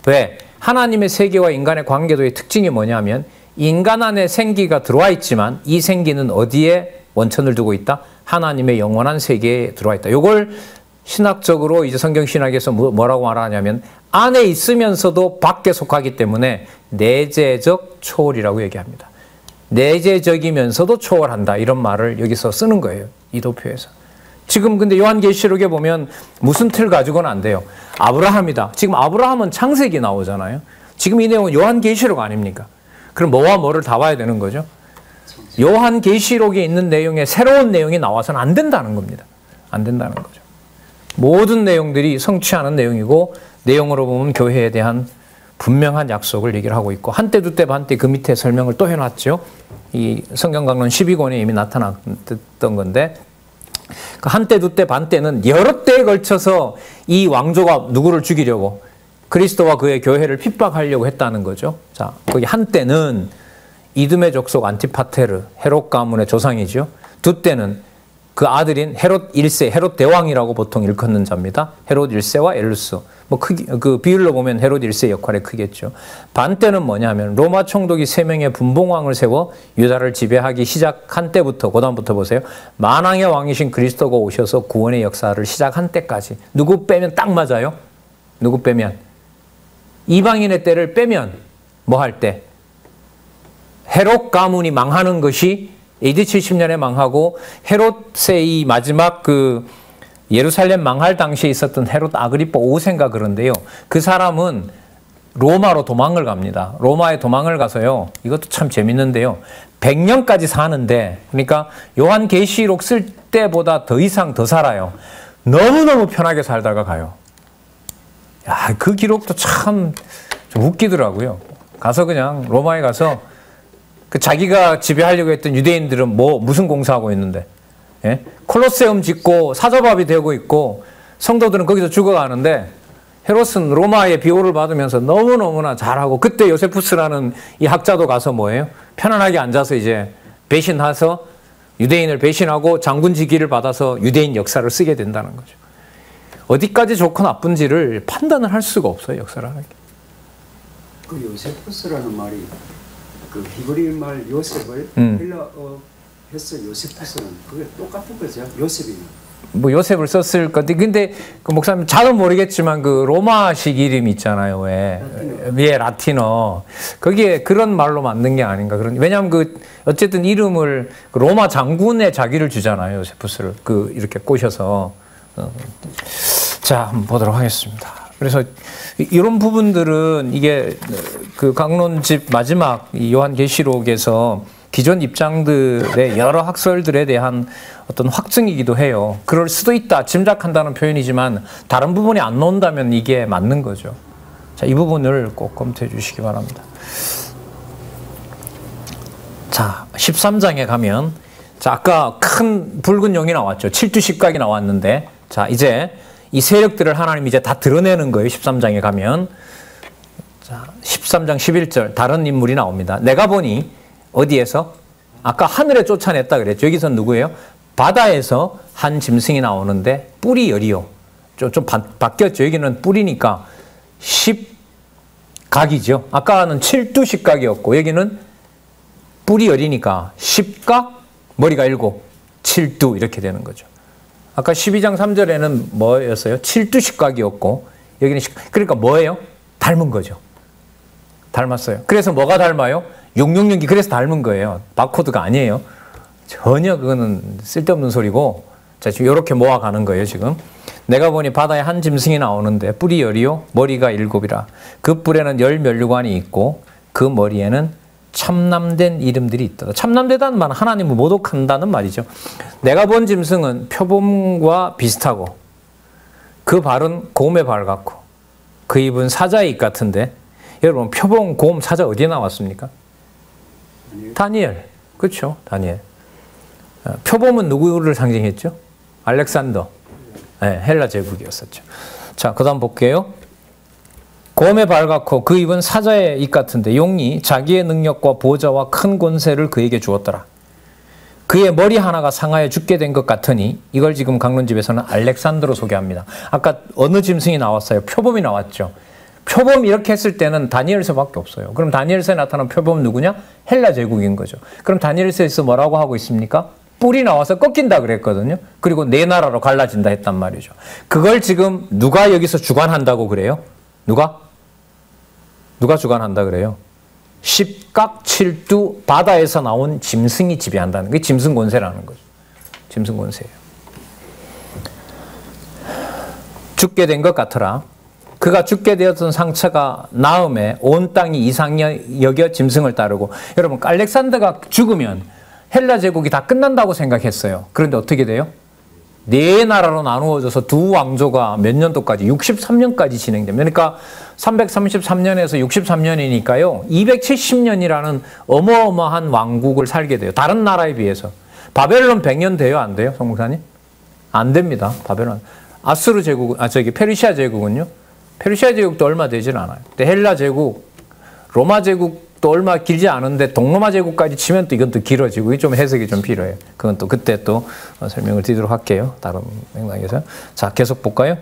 왜? 하나님의 세계와 인간의 관계도의 특징이 뭐냐면, 인간 안에 생기가 들어와 있지만 이 생기는 어디에 원천을 두고 있다? 하나님의 영원한 세계에 들어와 있다. 이걸 신학적으로 이제 성경신학에서 뭐라고 말하냐면, 안에 있으면서도 밖에 속하기 때문에 내재적 초월이라고 얘기합니다. 내재적이면서도 초월한다. 이런 말을 여기서 쓰는 거예요. 이 도표에서. 지금 근데 요한계시록에 보면 무슨 틀 가지고는 안 돼요. 아브라함이다. 지금 아브라함은 창세기 나오잖아요. 지금 이 내용은 요한계시록 아닙니까? 그럼 뭐와 뭐를 다 봐야 되는 거죠? 요한계시록에 있는 내용에 새로운 내용이 나와서는 안 된다는 겁니다. 안 된다는 거죠. 모든 내용들이 성취하는 내용이고, 내용으로 보면 교회에 대한 분명한 약속을 얘기를 하고 있고, 한때 두때 반때 그 밑에 설명을 또 해놨죠. 이 성경강론 12권에 이미 나타났던 건데, 그 한때 두때 반때는 여러 때에 걸쳐서 이 왕조가 누구를 죽이려고, 그리스도와 그의 교회를 핍박하려고 했다는 거죠. 자, 거기 한때는 이듬의 족속 안티파테르, 헤롯 가문의 조상이죠. 두 때는 그 아들인 헤롯 1세, 헤롯 대왕이라고 보통 일컫는 자입니다. 헤롯 1세와 엘루스. 뭐 그 비율로 보면 헤롯 1세 역할이 크겠죠. 반때는 뭐냐면 로마 총독이 3명의 분봉왕을 세워 유다를 지배하기 시작한 때부터, 그 다음부터 보세요. 만왕의 왕이신 그리스도가 오셔서 구원의 역사를 시작한 때까지. 누구 빼면 딱 맞아요? 누구 빼면? 이방인의 때를 빼면 뭐 할 때? 헤롯 가문이 망하는 것이 AD 70년에 망하고, 헤롯의 이 마지막 그 예루살렘 망할 당시에 있었던 헤롯 아그리파 5세인가 그런데요. 그 사람은 로마로 도망을 갑니다. 로마에 도망을 가서요. 이것도 참 재밌는데요. 100년까지 사는데, 그러니까 요한계시록 쓸 때보다 더 이상 더 살아요. 너무너무 편하게 살다가 가요. 야, 그 기록도 참 좀 웃기더라고요. 가서 그냥 로마에 가서 그 자기가 지배하려고 했던 유대인들은 무슨 공사하고 있는데, 예? 콜로세움 짓고 사저밥이 되고 있고 성도들은 거기서 죽어가는데, 헤롯은 로마의 비호를 받으면서 너무너무나 잘하고, 그때 요세푸스라는 이 학자도 가서 뭐예요? 편안하게 앉아서 이제 배신해서 유대인을 배신하고 장군직위를 받아서 유대인 역사를 쓰게 된다는 거죠. 어디까지 좋고 나쁜지를 판단을 할 수가 없어요, 역사라는 게. 그 요세푸스라는 말이 그 히브리 말 요셉을 헬라어 해서 요세푸스는 그게 똑같은 거죠. 요셉이면. 뭐 요셉을 썼을 건데, 근데 그 목사님 잘은 모르겠지만 그 로마식 이름 있잖아요, 왜? 예, 라틴어. 거기에 그런 말로 만든 게 아닌가 그런. 왜냐하면 그 어쨌든 이름을 그 로마 장군의 자기를 주잖아요, 요세푸스를 그 이렇게 꼬셔서. 자, 한번 보도록 하겠습니다. 그래서 이런 부분들은 이게 그 강론집 마지막 이 요한계시록에서 기존 입장들의 여러 학설들에 대한 어떤 확증이기도 해요. 그럴 수도 있다, 짐작한다는 표현이지만 다른 부분이 안 나온다면 이게 맞는 거죠. 자, 이 부분을 꼭 검토해 주시기 바랍니다. 자, 13장에 가면, 자, 아까 큰 붉은 용이 나왔죠. 칠두십각이 나왔는데, 자, 이제 이 세력들을 하나님이 이제 다 드러내는 거예요. 13장에 가면. 자, 13장 11절, 다른 인물이 나옵니다. 내가 보니, 어디에서? 아까 하늘에 쫓아냈다 그랬죠. 여기서 누구예요? 바다에서 한 짐승이 나오는데, 뿔이 열이요. 좀 바뀌었죠. 여기는 뿔이니까 10각이죠. 아까는 칠두십각이었고, 여기는 뿔이 열이니까 10각, 머리가 7, 칠두 이렇게 되는 거죠. 아까 12장 3절에는 뭐였어요? 칠두십각이었고, 여기는 그러니까 뭐예요? 닮은 거죠. 닮았어요. 그래서 뭐가 닮아요? 666이 그래서 닮은 거예요. 바코드가 아니에요. 전혀 그거는 쓸데없는 소리고, 자, 지금 이렇게 모아가는 거예요, 지금. 내가 보니 바다에 한 짐승이 나오는데 뿔이 열이요, 머리가 7이라. 그 뿔에는 10면류관이 있고 그 머리에는 참남된 이름들이 있다. 참남되다는 말은 하나님을 모독한다는 말이죠. 내가 본 짐승은 표범과 비슷하고 그 발은 곰의 발 같고 그 입은 사자의 입 같은데, 여러분 표범, 곰, 사자 어디에 나왔습니까? 다니엘. 그렇죠. 다니엘. 표범은 누구를 상징했죠? 알렉산더. 네, 헬라 제국이었었죠. 자, 그 다음 볼게요. 곰의 발 같고 그 입은 사자의 입 같은데 용이 자기의 능력과 보좌와 큰 권세를 그에게 주었더라. 그의 머리 하나가 상하여 죽게 된 것 같으니, 이걸 지금 강론집에서는 알렉산더로 소개합니다. 아까 어느 짐승이 나왔어요? 표범이 나왔죠. 표범 이렇게 했을 때는 다니엘서밖에 없어요. 그럼 다니엘서에 나타난 표범은 누구냐? 헬라 제국인 거죠. 그럼 다니엘서에서 뭐라고 하고 있습니까? 뿔이 나와서 꺾인다 그랬거든요. 그리고 네 나라로 갈라진다 했단 말이죠. 그걸 지금 누가 여기서 주관한다고 그래요? 누가 주관한다 그래요? 십각, 칠두, 바다에서 나온 짐승이 지배한다는 게 짐승 권세라는 거죠. 짐승 권세예요. 죽게 된 것 같으라. 그가 죽게 되었던 상처가 나음에 온 땅이 이상히 여겨 짐승을 따르고. 여러분, 알렉산더가 죽으면 헬라 제국이 다 끝난다고 생각했어요. 그런데 어떻게 돼요? 네 나라로 나누어져서 두 왕조가 몇 년도까지? 63년까지 진행됩니다. 그러니까 333년에서 63년이니까요. 270년이라는 어마어마한 왕국을 살게 돼요. 다른 나라에 비해서. 바벨론 100년 돼요? 안 돼요? 성목사님? 안 됩니다. 바벨론. 아수르 제국, 페르시아 제국은요? 페르시아 제국도 얼마 되질 않아요. 근데 헬라 제국, 로마 제국도 얼마 길지 않은데 동로마 제국까지 치면 또 이건 또 길어지고, 이게 좀 해석이 좀 필요해요. 그건 또 그때 또 설명을 드리도록 할게요. 다른 맥락에서. 자, 계속 볼까요?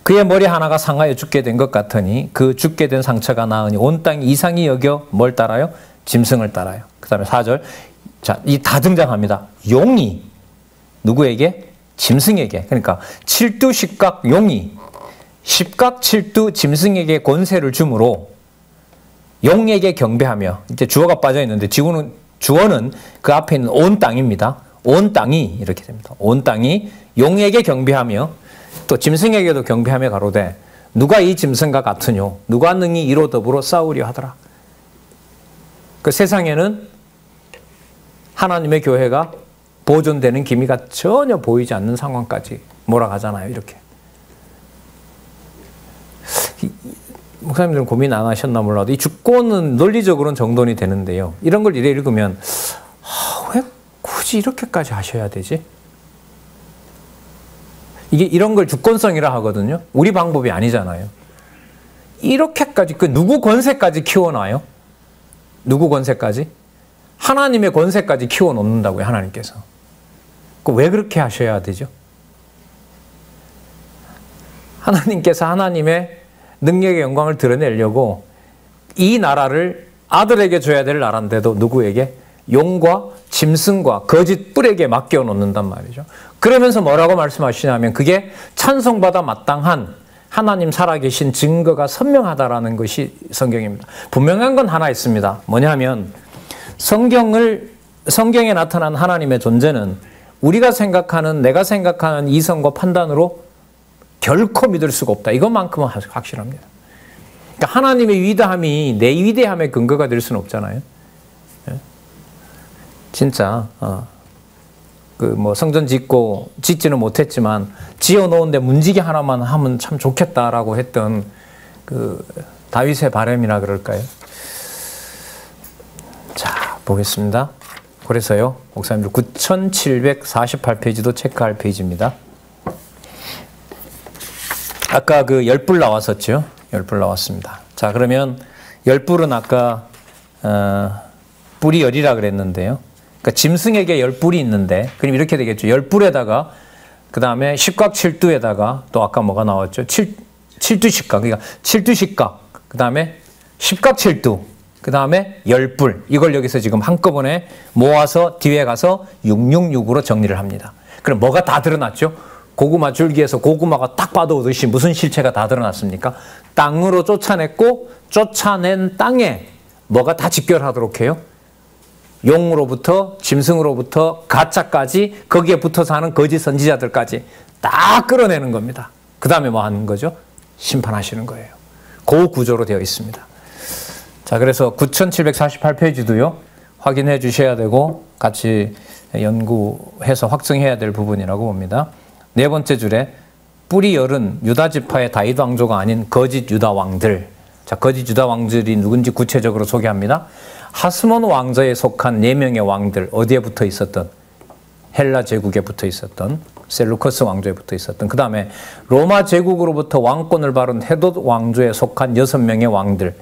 그의 머리 하나가 상하여 죽게 된 것 같으니 그 죽게 된 상처가 나으니 온 땅이 이상히 여겨 뭘 따라요? 짐승을 따라요. 그 다음에 4절. 자, 이 다 등장합니다. 용이 누구에게? 짐승에게. 그러니까 칠두 십각 용이 십각 칠두 짐승에게 권세를 주므로 용에게 경배하며, 이제 주어가 빠져 있는데 주어는 그 앞에 있는 온 땅입니다. 온 땅이 이렇게 됩니다. 온 땅이 용에게 경배하며 또 짐승에게도 경배하며 가로되 누가 이 짐승과 같으뇨? 누가 능히 이로 더불어 싸우려 하더라. 그 세상에는 하나님의 교회가 보존되는 기미가 전혀 보이지 않는 상황까지 몰아가잖아요. 이렇게. 목사님들은 고민 안 하셨나 몰라도 이 주권은 논리적으로는 정돈이 되는데요. 이런 걸 이래 읽으면 왜 굳이 이렇게까지 하셔야 되지? 이게 이런 걸 주권성이라 하거든요. 우리 방법이 아니잖아요. 이렇게까지 누구 권세까지 키워놔요? 누구 권세까지? 하나님의 권세까지 키워놓는다고요. 하나님께서. 왜 그렇게 하셔야 되죠? 하나님께서 하나님의 능력의 영광을 드러내려고 이 나라를 아들에게 줘야 될 나라인데도 누구에게? 용과 짐승과 거짓 뿔에게 맡겨놓는단 말이죠. 그러면서 뭐라고 말씀하시냐면 그게 찬송받아 마땅한 하나님 살아계신 증거가 선명하다라는 것이 성경입니다. 분명한 건 하나 있습니다. 뭐냐면 성경에 나타난 하나님의 존재는 우리가 생각하는, 내가 생각하는 이성과 판단으로 결코 믿을 수가 없다. 이것만큼은 확실합니다. 그러니까 하나님의 위대함이 내 위대함의 근거가 될 수는 없잖아요. 진짜 성전 짓지는 못했지만 지어놓은데 문지기 하나만 하면 참 좋겠다라고 했던 그 다윗의 바람이라 그럴까요? 자, 보겠습니다. 그래서요, 목사님들 9748페이지도 체크할 페이지입니다. 아까 그 열불 나왔었죠? 열불 나왔습니다. 자, 그러면 열불은 아까 뿔이 열이라 그랬는데요. 그러니까 짐승에게 열뿔이 있는데, 그럼 이렇게 되겠죠. 열뿔에다가 그 다음에 십각칠두에다가 또 아까 뭐가 나왔죠? 칠두십각. 그러니까 칠두십각. 그 다음에 십각칠두. 그 다음에 열뿔. 이걸 여기서 지금 한꺼번에 모아서 뒤에 가서 666으로 정리를 합니다. 그럼 뭐가 다 드러났죠? 고구마 줄기에서 고구마가 딱 봐도 오듯이 무슨 실체가 다 드러났습니까? 땅으로 쫓아냈고 쫓아낸 땅에 뭐가 다 집결하도록 해요? 용으로부터 짐승으로부터 가짜까지 거기에 붙어 사는 거짓 선지자들까지 다 끌어내는 겁니다. 그 다음에 뭐 하는 거죠? 심판하시는 거예요. 그 구조로 되어 있습니다. 자, 그래서 9748페이지도요. 확인해 주셔야 되고 같이 연구해서 확증해야 될 부분이라고 봅니다. 네 번째 줄에 뿔이 열은 유다 지파의 다윗 왕조가 아닌 거짓 유다 왕들. 자, 거짓 유다 왕들이 누군지 구체적으로 소개합니다. 하스몬 왕조에 속한 4명의 왕들, 어디에 붙어 있었던? 헬라 제국에 붙어 있었던, 셀루커스 왕조에 붙어 있었던, 그 다음에 로마 제국으로부터 왕권을 받은 헤롯 왕조에 속한 6명의 왕들,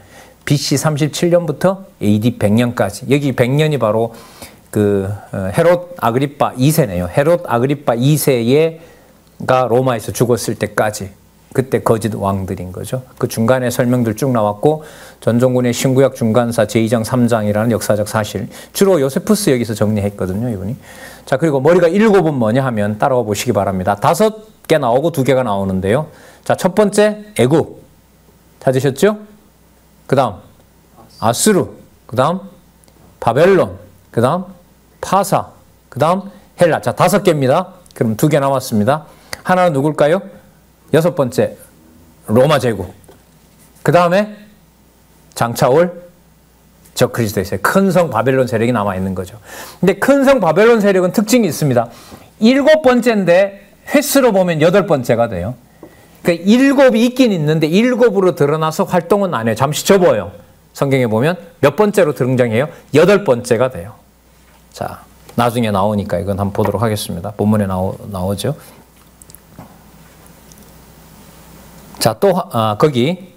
BC 37년부터 AD 100년까지. 여기 100년이 바로 헤롯 아그리파 2세네요. 헤롯 아그리파 2세가 로마에서 죽었을 때까지. 그때 거짓 왕들인 거죠. 그 중간에 설명들 쭉 나왔고, 전종군의 신구약 중간사 제2장 3장이라는 역사적 사실. 주로 요세푸스 여기서 정리했거든요, 이분이. 자, 그리고 머리가 7은 뭐냐 하면 따라와 보시기 바랍니다. 5개 나오고 2개가 나오는데요. 자, 첫 번째 애굽. 찾으셨죠? 그 다음 아수르. 그 다음 바벨론. 그 다음 파사. 그 다음 헬라. 자, 5개입니다. 그럼 2개 남았습니다. 하나는 누굴까요? 6번째 로마 제국. 그 다음에 장차올 적그리스도의 큰 성 바벨론 세력이 남아있는 거죠. 근데 큰 성 바벨론 세력은 특징이 있습니다. 7번째인데 횟수로 보면 8번째가 돼요. 그러니까 7이 있긴 있는데 7으로 드러나서 활동은 안 해요. 잠시 접어요. 성경에 보면 몇 번째로 등장해요? 8번째가 돼요. 자, 나중에 나오니까 이건 한번 보도록 하겠습니다. 본문에 나오죠. 자, 또 거기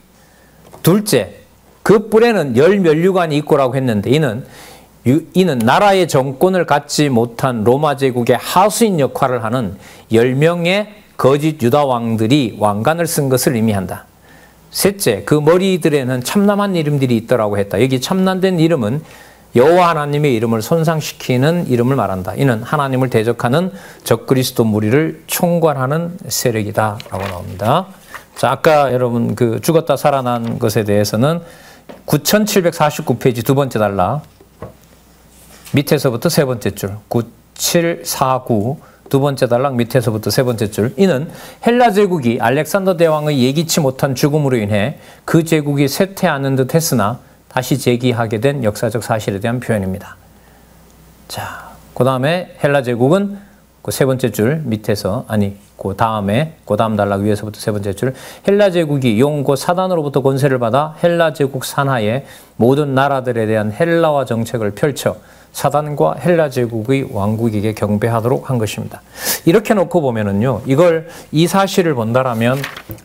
둘째, 그 뿔에는 열 면류관이 있고라고 했는데 이는 나라의 정권을 갖지 못한 로마 제국의 하수인 역할을 하는 10명의 거짓 유다 왕들이 왕관을 쓴 것을 의미한다. 셋째, 그 머리들에는 참남한 이름들이 있더라고 했다. 여기 참남된 이름은 여호와 하나님의 이름을 손상시키는 이름을 말한다. 이는 하나님을 대적하는 적그리스도 무리를 총괄하는 세력이다 라고 나옵니다. 자, 아까 여러분 그 죽었다 살아난 것에 대해서는 9749페이지 2번째 단락 밑에서부터 3번째 줄 9749 2번째 단락 밑에서부터 3번째 줄. 이는 헬라 제국이 알렉산더 대왕의 예기치 못한 죽음으로 인해 그 제국이 쇠퇴하는 듯 했으나 다시 재기하게 된 역사적 사실에 대한 표현입니다. 자, 그 다음에 헬라 제국은 그 3번째 줄 밑에서, 아니 그 다음 단락 위에서부터 3번째 줄. 헬라 제국이 용 사단으로부터 권세를 받아 헬라 제국 산하의 모든 나라들에 대한 헬라화 정책을 펼쳐 사단과 헬라 제국의 왕국에게 경배하도록 한 것입니다. 이렇게 놓고 보면은요, 이 사실을 본다라면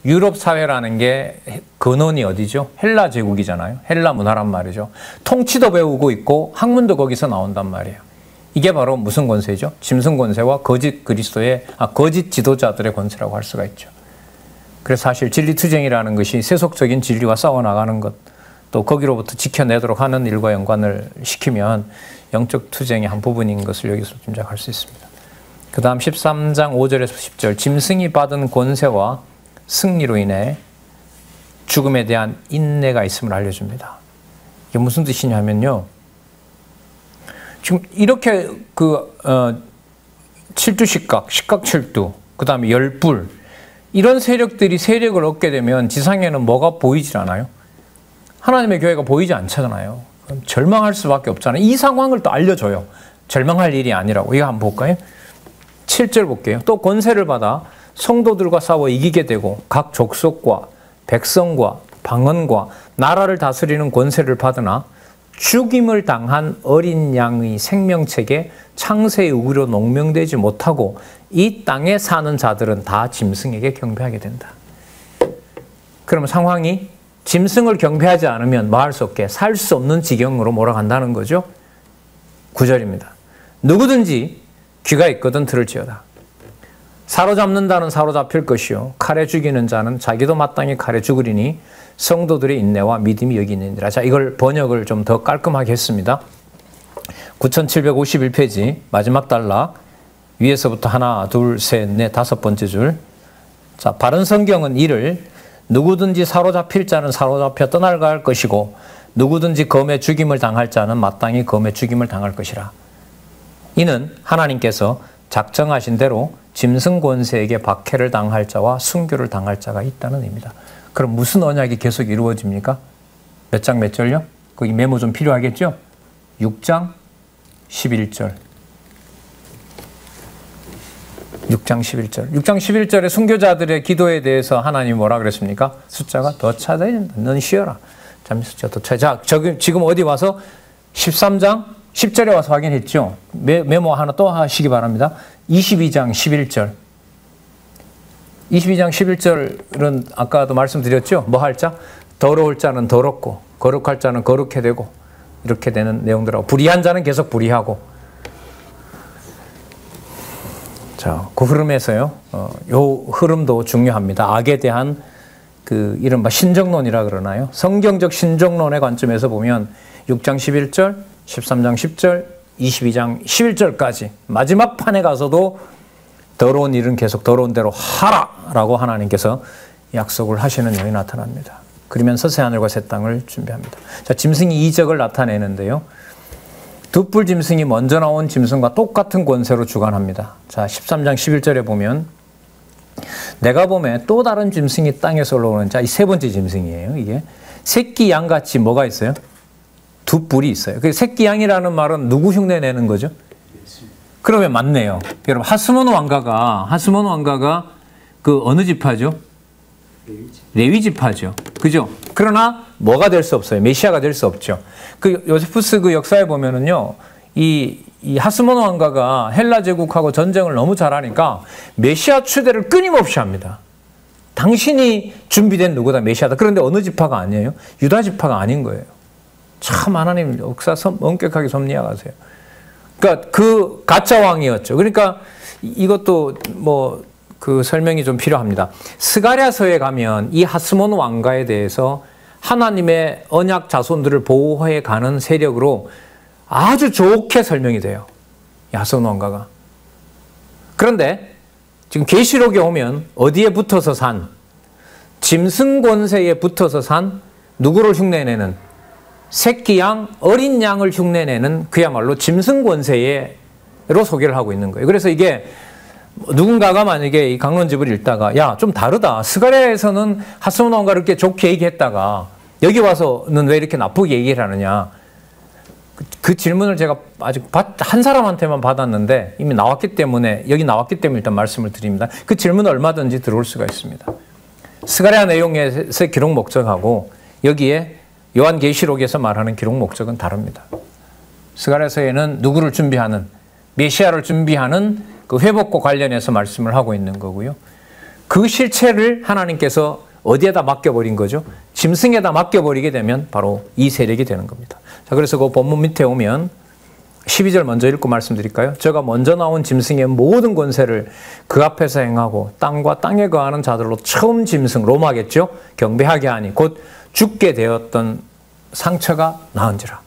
유럽 사회라는 게 근원이 어디죠? 헬라 제국이잖아요. 헬라 문화란 말이죠. 통치도 배우고 있고 학문도 거기서 나온단 말이에요. 이게 바로 무슨 권세죠? 짐승 권세와 거짓 지도자들의 권세라고 할 수가 있죠. 그래서 사실 진리투쟁이라는 것이 세속적인 진리와 싸워나가는 것, 또 거기로부터 지켜내도록 하는 일과 연관을 시키면 영적 투쟁의 한 부분인 것을 여기서 짐작할 수 있습니다. 그 다음 13장 5절에서 10절, 짐승이 받은 권세와 승리로 인해 죽음에 대한 인내가 있음을 알려줍니다. 이게 무슨 뜻이냐면요, 지금 이렇게 칠두십각, 십각칠두, 그 다음에 열불, 이런 세력들이 세력을 얻게 되면 지상에는 뭐가 보이질 않아요? 하나님의 교회가 보이지 않잖아요. 그럼 절망할 수밖에 없잖아요. 이 상황을 또 알려줘요. 절망할 일이 아니라고. 이거 한번 볼까요? 7절 볼게요. 또 권세를 받아 성도들과 싸워 이기게 되고 각 족속과 백성과 방언과 나라를 다스리는 권세를 받으나 죽임을 당한 어린 양의 생명체계 창세의 우기로 농명되지 못하고 이 땅에 사는 자들은 다 짐승에게 경배하게 된다. 그러면 상황이 짐승을 경배하지 않으면 뭐 할 수 없게 살 수 없는 지경으로 몰아간다는 거죠. 9절입니다. 누구든지 귀가 있거든 들을지어다. 사로잡는다는 사로잡힐 것이요 칼에 죽이는 자는 자기도 마땅히 칼에 죽으리니 성도들의 인내와 믿음이 여기 있느니라. 자, 이걸 번역을 좀 더 깔끔하게 했습니다. 9751페이지 마지막 단락 위에서부터 하나, 둘, 셋, 넷, 다섯 번째 줄. 자, 바른 성경은 이를 누구든지 사로잡힐 자는 사로잡혀 떠나갈 것이고 누구든지 검에 죽임을 당할 자는 마땅히 검에 죽임을 당할 것이라. 이는 하나님께서 작정하신 대로 짐승 권세에게 박해를 당할 자와 순교를 당할 자가 있다는 의미다. 그럼 무슨 언약이 계속 이루어집니까? 몇 장 몇 절요? 거기 메모 좀 필요하겠죠? 6장 11절. 6장 11절. 6장 11절에 순교자들의 기도에 대해서 하나님이 뭐라 그랬습니까? 숫자가 더 차야 된다. 넌 쉬어라. 잠시 숫자 더 차야. 자, 지금 어디 와서 13장 10절에 와서 확인했죠? 메모 하나 또 하시기 바랍니다. 22장 11절. 22장 11절은 아까도 말씀드렸죠? 뭐 할 자? 더러울 자는 더럽고 거룩할 자는 거룩해 되고 이렇게 되는 내용들하고 불의한 자는 계속 불의하고. 자, 그 흐름에서요. 요 흐름도 중요합니다. 악에 대한 그 이른바 신정론이라 그러나요? 성경적 신정론의 관점에서 보면 6장 11절, 13장 10절, 22장 11절까지 마지막 판에 가서도 더러운 일은 계속 더러운 대로 하라라고 하나님께서 약속을 하시는 내용이 나타납니다. 그러면서 새하늘과 새 땅을 준비합니다. 자, 짐승이 이적을 나타내는데요. 두 뿔 짐승이 먼저 나온 짐승과 똑같은 권세로 주관합니다. 자, 13장 11절에 보면 내가 보면 또 다른 짐승이 땅에서 올라오는 자, 이 세 번째 짐승이에요. 이게 새끼 양같이 뭐가 있어요? 두 뿔이 있어요. 그 새끼 양이라는 말은 누구 흉내내는 거죠? 그러면 맞네요. 여러분 하스몬 왕가가 그 어느 지파죠? 레위 지파죠. 그죠? 그러나 뭐가 될 수 없어요. 메시아가 될 수 없죠. 그 요세푸스 그 역사에 보면은요, 이 하스몬 왕가가 헬라 제국하고 전쟁을 너무 잘하니까 메시아 추대를 끊임없이 합니다. 당신이 준비된 누구다 메시아다. 그런데 어느 지파가 아니에요? 유다 지파가 아닌 거예요. 참 하나님 역사 엄격하게 섭리하세요. 그러니까 그 가짜 왕이었죠. 그러니까 이것도 뭐 그 설명이 좀 필요합니다. 스가랴서에 가면 이 하스몬 왕가에 대해서 하나님의 언약 자손들을 보호해 가는 세력으로 아주 좋게 설명이 돼요. 이 하스몬 왕가가. 그런데 지금 계시록에 오면 어디에 붙어서 산? 짐승 권세에 붙어서 산 누구를 흉내내는? 새끼 양, 어린 양을 흉내내는 그야말로 짐승 권세로 소개를 하고 있는 거예요. 그래서 이게 누군가가 만약에 이 강론집을 읽다가 야, 좀 다르다. 스가랴에서는 하스몬 왕가를 이렇게 좋게 얘기했다가 여기 와서는 왜 이렇게 나쁘게 얘기를 하느냐. 그 질문을 제가 아직 한 사람한테만 받았는데 이미 나왔기 때문에 여기 나왔기 때문에 일단 말씀을 드립니다. 그 질문은 얼마든지 들어올 수가 있습니다. 스가랴 내용에서 기록 목적하고 여기에 요한계시록에서 말하는 기록 목적은 다릅니다. 스가랴서에는 누구를 준비하는 메시아를 준비하는 그 회복과 관련해서 말씀을 하고 있는 거고요. 그 실체를 하나님께서 어디에다 맡겨버린 거죠? 짐승에다 맡겨버리게 되면 바로 이 세력이 되는 겁니다. 자, 그래서 그 본문 밑에 오면 12절 먼저 읽고 말씀드릴까요? 저가 먼저 나온 짐승의 모든 권세를 그 앞에서 행하고 땅과 땅에 거하는 자들로 처음 짐승, 로마겠죠? 경배하게 하니 곧 죽게 되었던 상처가 나은지라.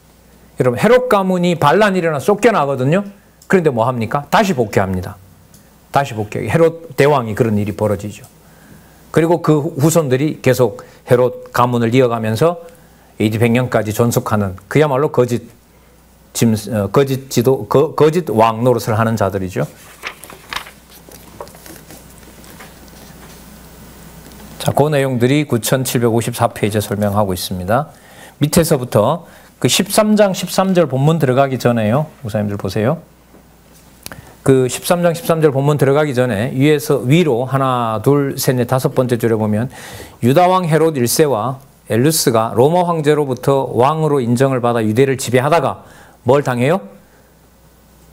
여러분 헤롯 가문이 반란이 일어나 쫓겨나거든요. 그런데 뭐 합니까? 다시 복귀합니다. 다시 복귀. 헤롯 대왕이 그런 일이 벌어지죠. 그리고 그 후손들이 계속 헤롯 가문을 이어가면서 AD 100년까지 존속하는 그야말로 거짓 왕 노릇을 하는 자들이죠. 자, 그 내용들이 9754페이지에 설명하고 있습니다. 밑에서부터 그 13장 13절 본문 들어가기 전에요. 목사님들 보세요. 그 13장 13절 본문 들어가기 전에 위로 하나, 둘, 셋, 넷, 다섯 번째 줄에 보면 유다왕 헤롯 1세와 엘루스가 로마 황제로부터 왕으로 인정을 받아 유대를 지배하다가 뭘 당해요?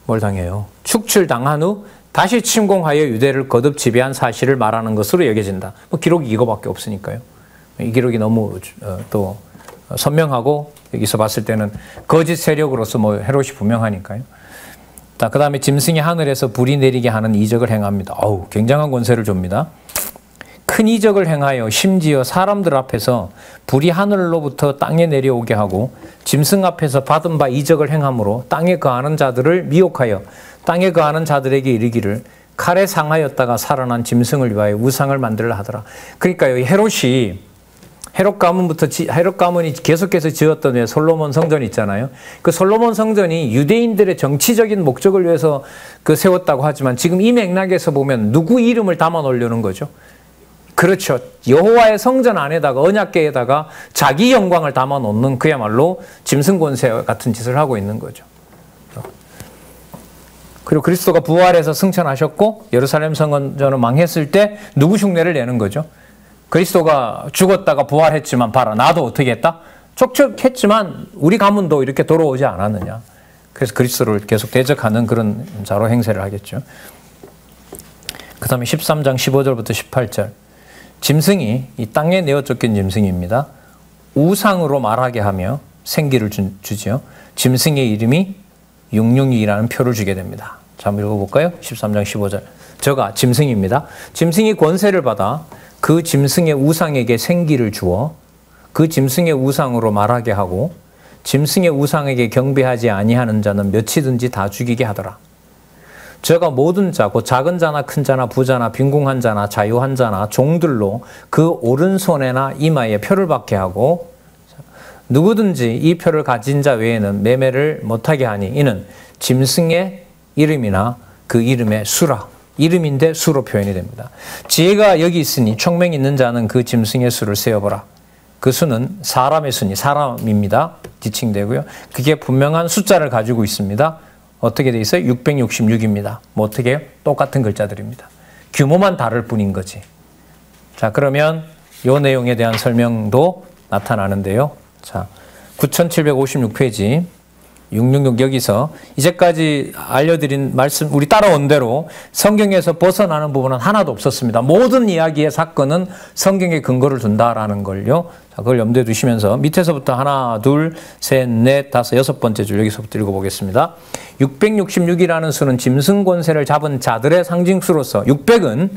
뭘 당해요? 축출당한 후 다시 침공하여 유대를 거듭 지배한 사실을 말하는 것으로 여겨진다. 뭐 기록이 이거밖에 없으니까요. 이 기록이 너무 또 선명하고 여기서 봤을 때는 거짓 세력으로서 뭐 헤롯이 분명하니까요. 자, 그 다음에 짐승이 하늘에서 불이 내리게 하는 이적을 행합니다. 어우, 굉장한 권세를 줍니다. 큰 이적을 행하여 심지어 사람들 앞에서 불이 하늘로부터 땅에 내려오게 하고 짐승 앞에서 받은 바 이적을 행함으로 땅에 거하는 자들을 미혹하여 땅에 거하는 자들에게 이르기를 칼에 상하였다가 살아난 짐승을 위하여 우상을 만들라 하더라. 그러니까 여기 헤롯 가문이 계속해서 지었던 왜 솔로몬 성전 있잖아요. 그 솔로몬 성전이 유대인들의 정치적인 목적을 위해서 세웠다고 하지만 지금 이 맥락에서 보면 누구 이름을 담아 놓으려는 거죠? 그렇죠. 여호와의 성전 안에다가 언약궤에다가 자기 영광을 담아 놓는 그야말로 짐승 권세 같은 짓을 하고 있는 거죠. 그리고 그리스도가 부활해서 승천하셨고 예루살렘 성전은 망했을 때 누구 흉내를 내는 거죠? 그리스도가 죽었다가 부활했지만 봐라 나도 어떻게 했다? 촉촉했지만 우리 가문도 이렇게 돌아오지 않았느냐. 그래서 그리스도를 계속 대적하는 그런 자로 행세를 하겠죠. 그 다음에 13장 15절부터 18절 짐승이 이 땅에 내어 쫓긴 짐승입니다. 우상으로 말하게 하며 생기를 주지요. 짐승의 이름이 666이라는 표를 주게 됩니다. 자, 한번 읽어볼까요? 13장 15절 저가 짐승입니다. 짐승이 권세를 받아 그 짐승의 우상에게 생기를 주어 그 짐승의 우상으로 말하게 하고 짐승의 우상에게 경배하지 아니하는 자는 몇이든지 다 죽이게 하더라. 저가 모든 자, 곧 작은 자나 큰 자나 부자나 빈궁한 자나 자유한 자나 종들로 그 오른손에나 이마에 표를 받게 하고 누구든지 이 표를 가진 자 외에는 매매를 못하게 하니 이는 짐승의 이름이나 그 이름의 수라. 이름인데 수로 표현이 됩니다. 지혜가 여기 있으니 총명 있는 자는 그 짐승의 수를 세어보라. 그 수는 사람의 수니 사람입니다. 지칭되고요. 그게 분명한 숫자를 가지고 있습니다. 어떻게 돼 있어요? 666입니다. 뭐 어떻게 해요? 똑같은 글자들입니다. 규모만 다를 뿐인 거지. 자, 그러면 이 내용에 대한 설명도 나타나는데요. 자, 9756페이지 666 여기서 이제까지 알려드린 말씀 우리 따라온 대로 성경에서 벗어나는 부분은 하나도 없었습니다. 모든 이야기의 사건은 성경에 근거를 둔다라는 걸요. 자, 그걸 염두에 두시면서 밑에서부터 하나, 둘, 셋, 넷, 다섯, 여섯 번째 줄 여기서부터 읽어보겠습니다. 666이라는 수는 짐승 권세를 잡은 자들의 상징수로서 600은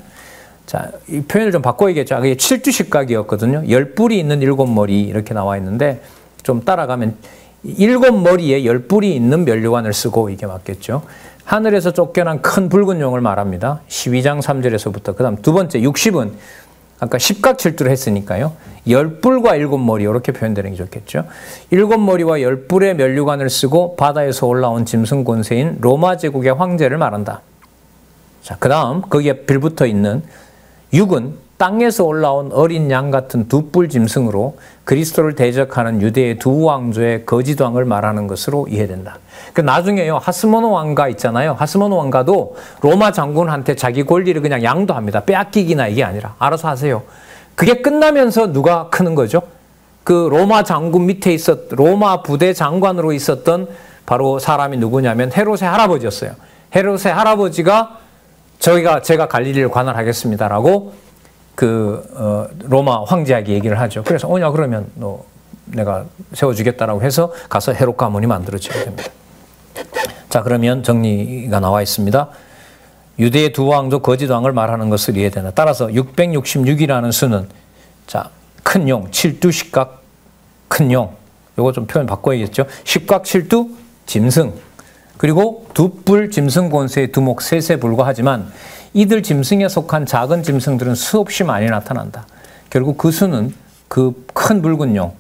자, 이 표현을 좀 바꿔야겠죠. 그게 7주식각이었거든요. 10뿔이 있는 7머리 이렇게 나와 있는데 좀 따라가면 7머리에 10뿔이 있는 면류관을 쓰고 이게 맞겠죠. 하늘에서 쫓겨난 큰 붉은 용을 말합니다. 12장 3절에서부터 그 다음 두 번째 60은 아까 십각칠두를 했으니까요. 10뿔과 7머리 이렇게 표현되는 게 좋겠죠. 7머리와 10뿔의 면류관을 쓰고 바다에서 올라온 짐승 권세인 로마 제국의 황제를 말한다. 자, 그 다음 거기에 빌붙어 있는 6은 땅에서 올라온 어린 양 같은 두 뿔 짐승으로 그리스도를 대적하는 유대의 두 왕조의 거짓 왕을 말하는 것으로 이해된다. 그 나중에요 하스모노 왕가 있잖아요. 하스모노 왕가도 로마 장군한테 자기 권리를 그냥 양도합니다. 빼앗기기나 이게 아니라 알아서 하세요. 그게 끝나면서 누가 크는 거죠? 그 로마 장군 밑에 로마 부대 장관으로 있었던 바로 사람이 누구냐면 헤롯의 할아버지였어요. 헤롯의 할아버지가 제가 갈릴리를 관할하겠습니다라고 로마 황제에게 얘기를 하죠. 그래서 그러면 내가 세워주겠다라고 해서 가서 헤롯 가문이 만들어지게 됩니다. 자, 그러면 정리가 나와 있습니다. 유대의 두 왕조 거짓 왕을 말하는 것을 이해된다. 따라서 666이라는 수는 자, 큰 용, 칠두십각 큰 용. 요거 좀 표현 바꿔야겠죠. 십각칠두 짐승. 그리고 두 뿔 짐승 권세의 두목 셋에 불과하지만 이들 짐승에 속한 작은 짐승들은 수없이 많이 나타난다. 결국 그 수는 그 큰 붉은 용,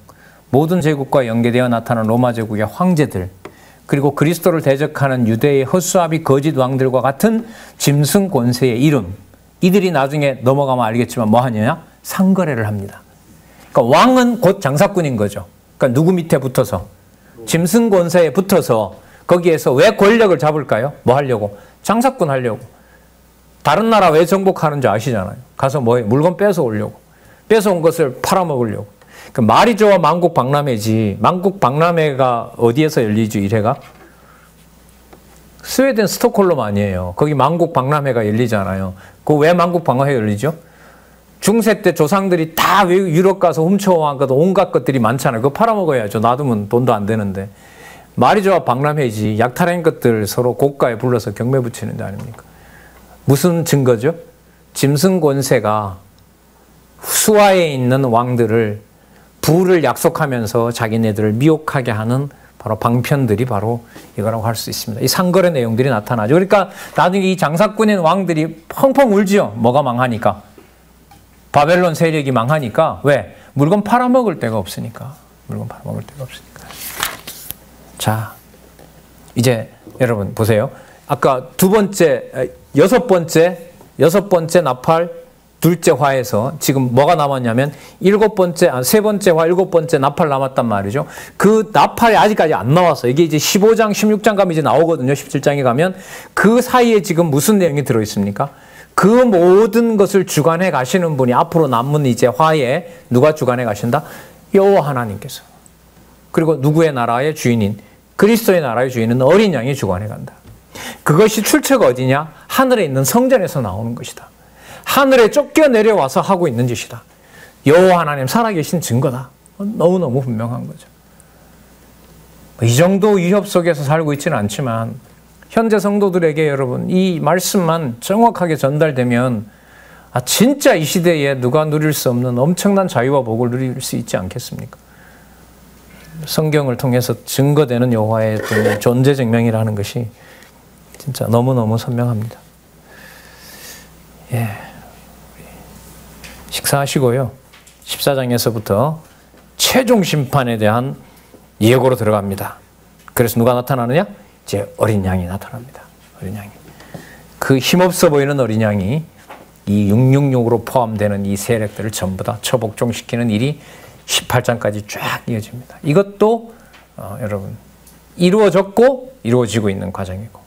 모든 제국과 연계되어 나타난 로마 제국의 황제들, 그리고 그리스도를 대적하는 유대의 허수아비 거짓 왕들과 같은 짐승 권세의 이름, 이들이 나중에 넘어가면 알겠지만 뭐 하느냐? 상거래를 합니다. 그러니까 왕은 곧 장사꾼인 거죠. 그러니까 누구 밑에 붙어서? 짐승 권세에 붙어서 거기에서 왜 권력을 잡을까요? 뭐 하려고? 장사꾼 하려고. 다른 나라 왜 정복하는지 아시잖아요. 가서 뭐해? 물건 뺏어오려고. 뺏어온 것을 팔아먹으려고. 그 마리조와 만국박람회지. 만국박람회가 어디에서 열리죠, 1회가? 스웨덴 스톡홀름 아니에요. 거기 만국박람회가 열리잖아요. 그 왜 만국박람회가 열리죠? 중세 때 조상들이 다 유럽 가서 훔쳐온 온갖 것들이 많잖아요. 그거 팔아먹어야죠. 놔두면 돈도 안 되는데. 마리조와 박람회지. 약탈한 것들 서로 고가에 불러서 경매 붙이는 데 아닙니까? 무슨 증거죠? 짐승 권세가 수하에 있는 왕들을 부를 약속하면서 자기네들을 미혹하게 하는 바로 방편들이 바로 이거라고 할 수 있습니다. 이 상거래 내용들이 나타나죠. 그러니까 나중에 이 장사꾼인 왕들이 펑펑 울지요. 뭐가 망하니까. 바벨론 세력이 망하니까. 왜? 물건 팔아먹을 데가 없으니까. 물건 팔아먹을 데가 없으니까. 자, 이제 여러분 보세요. 아까 여섯 번째 나팔, 둘째 화에서 지금 뭐가 남았냐면 세 번째 화, 일곱 번째 나팔 남았단 말이죠. 그 나팔이 아직까지 안 나왔어. 이게 이제 15장, 16장 가면 이제 나오거든요. 17장에 가면. 그 사이에 지금 무슨 내용이 들어있습니까? 그 모든 것을 주관해 가시는 분이 앞으로 남은 이제 화에 누가 주관해 가신다? 여호와 하나님께서. 그리고 누구의 나라의 주인인 그리스도의 나라의 주인은 어린 양이 주관해 간다. 그것이 출처가 어디냐? 하늘에 있는 성전에서 나오는 것이다. 하늘에 쫓겨 내려와서 하고 있는 짓이다. 여호와 하나님 살아계신 증거다. 너무너무 분명한 거죠. 이 정도 위협 속에서 살고 있지는 않지만 현재 성도들에게 여러분 이 말씀만 정확하게 전달되면 진짜 이 시대에 누가 누릴 수 없는 엄청난 자유와 복을 누릴 수 있지 않겠습니까? 성경을 통해서 증거되는 여호와의 어떤 존재 증명이라는 것이 진짜 너무너무 선명합니다. 예. 식사하시고요. 14장에서부터 최종 심판에 대한 예고로 들어갑니다. 그래서 누가 나타나느냐? 이제 어린 양이 나타납니다. 어린 양이. 그 힘없어 보이는 어린 양이 이 666으로 포함되는 이 세력들을 전부 다 처복종시키는 일이 18장까지 쫙 이어집니다. 이것도 여러분 이루어졌고 이루어지고 있는 과정이고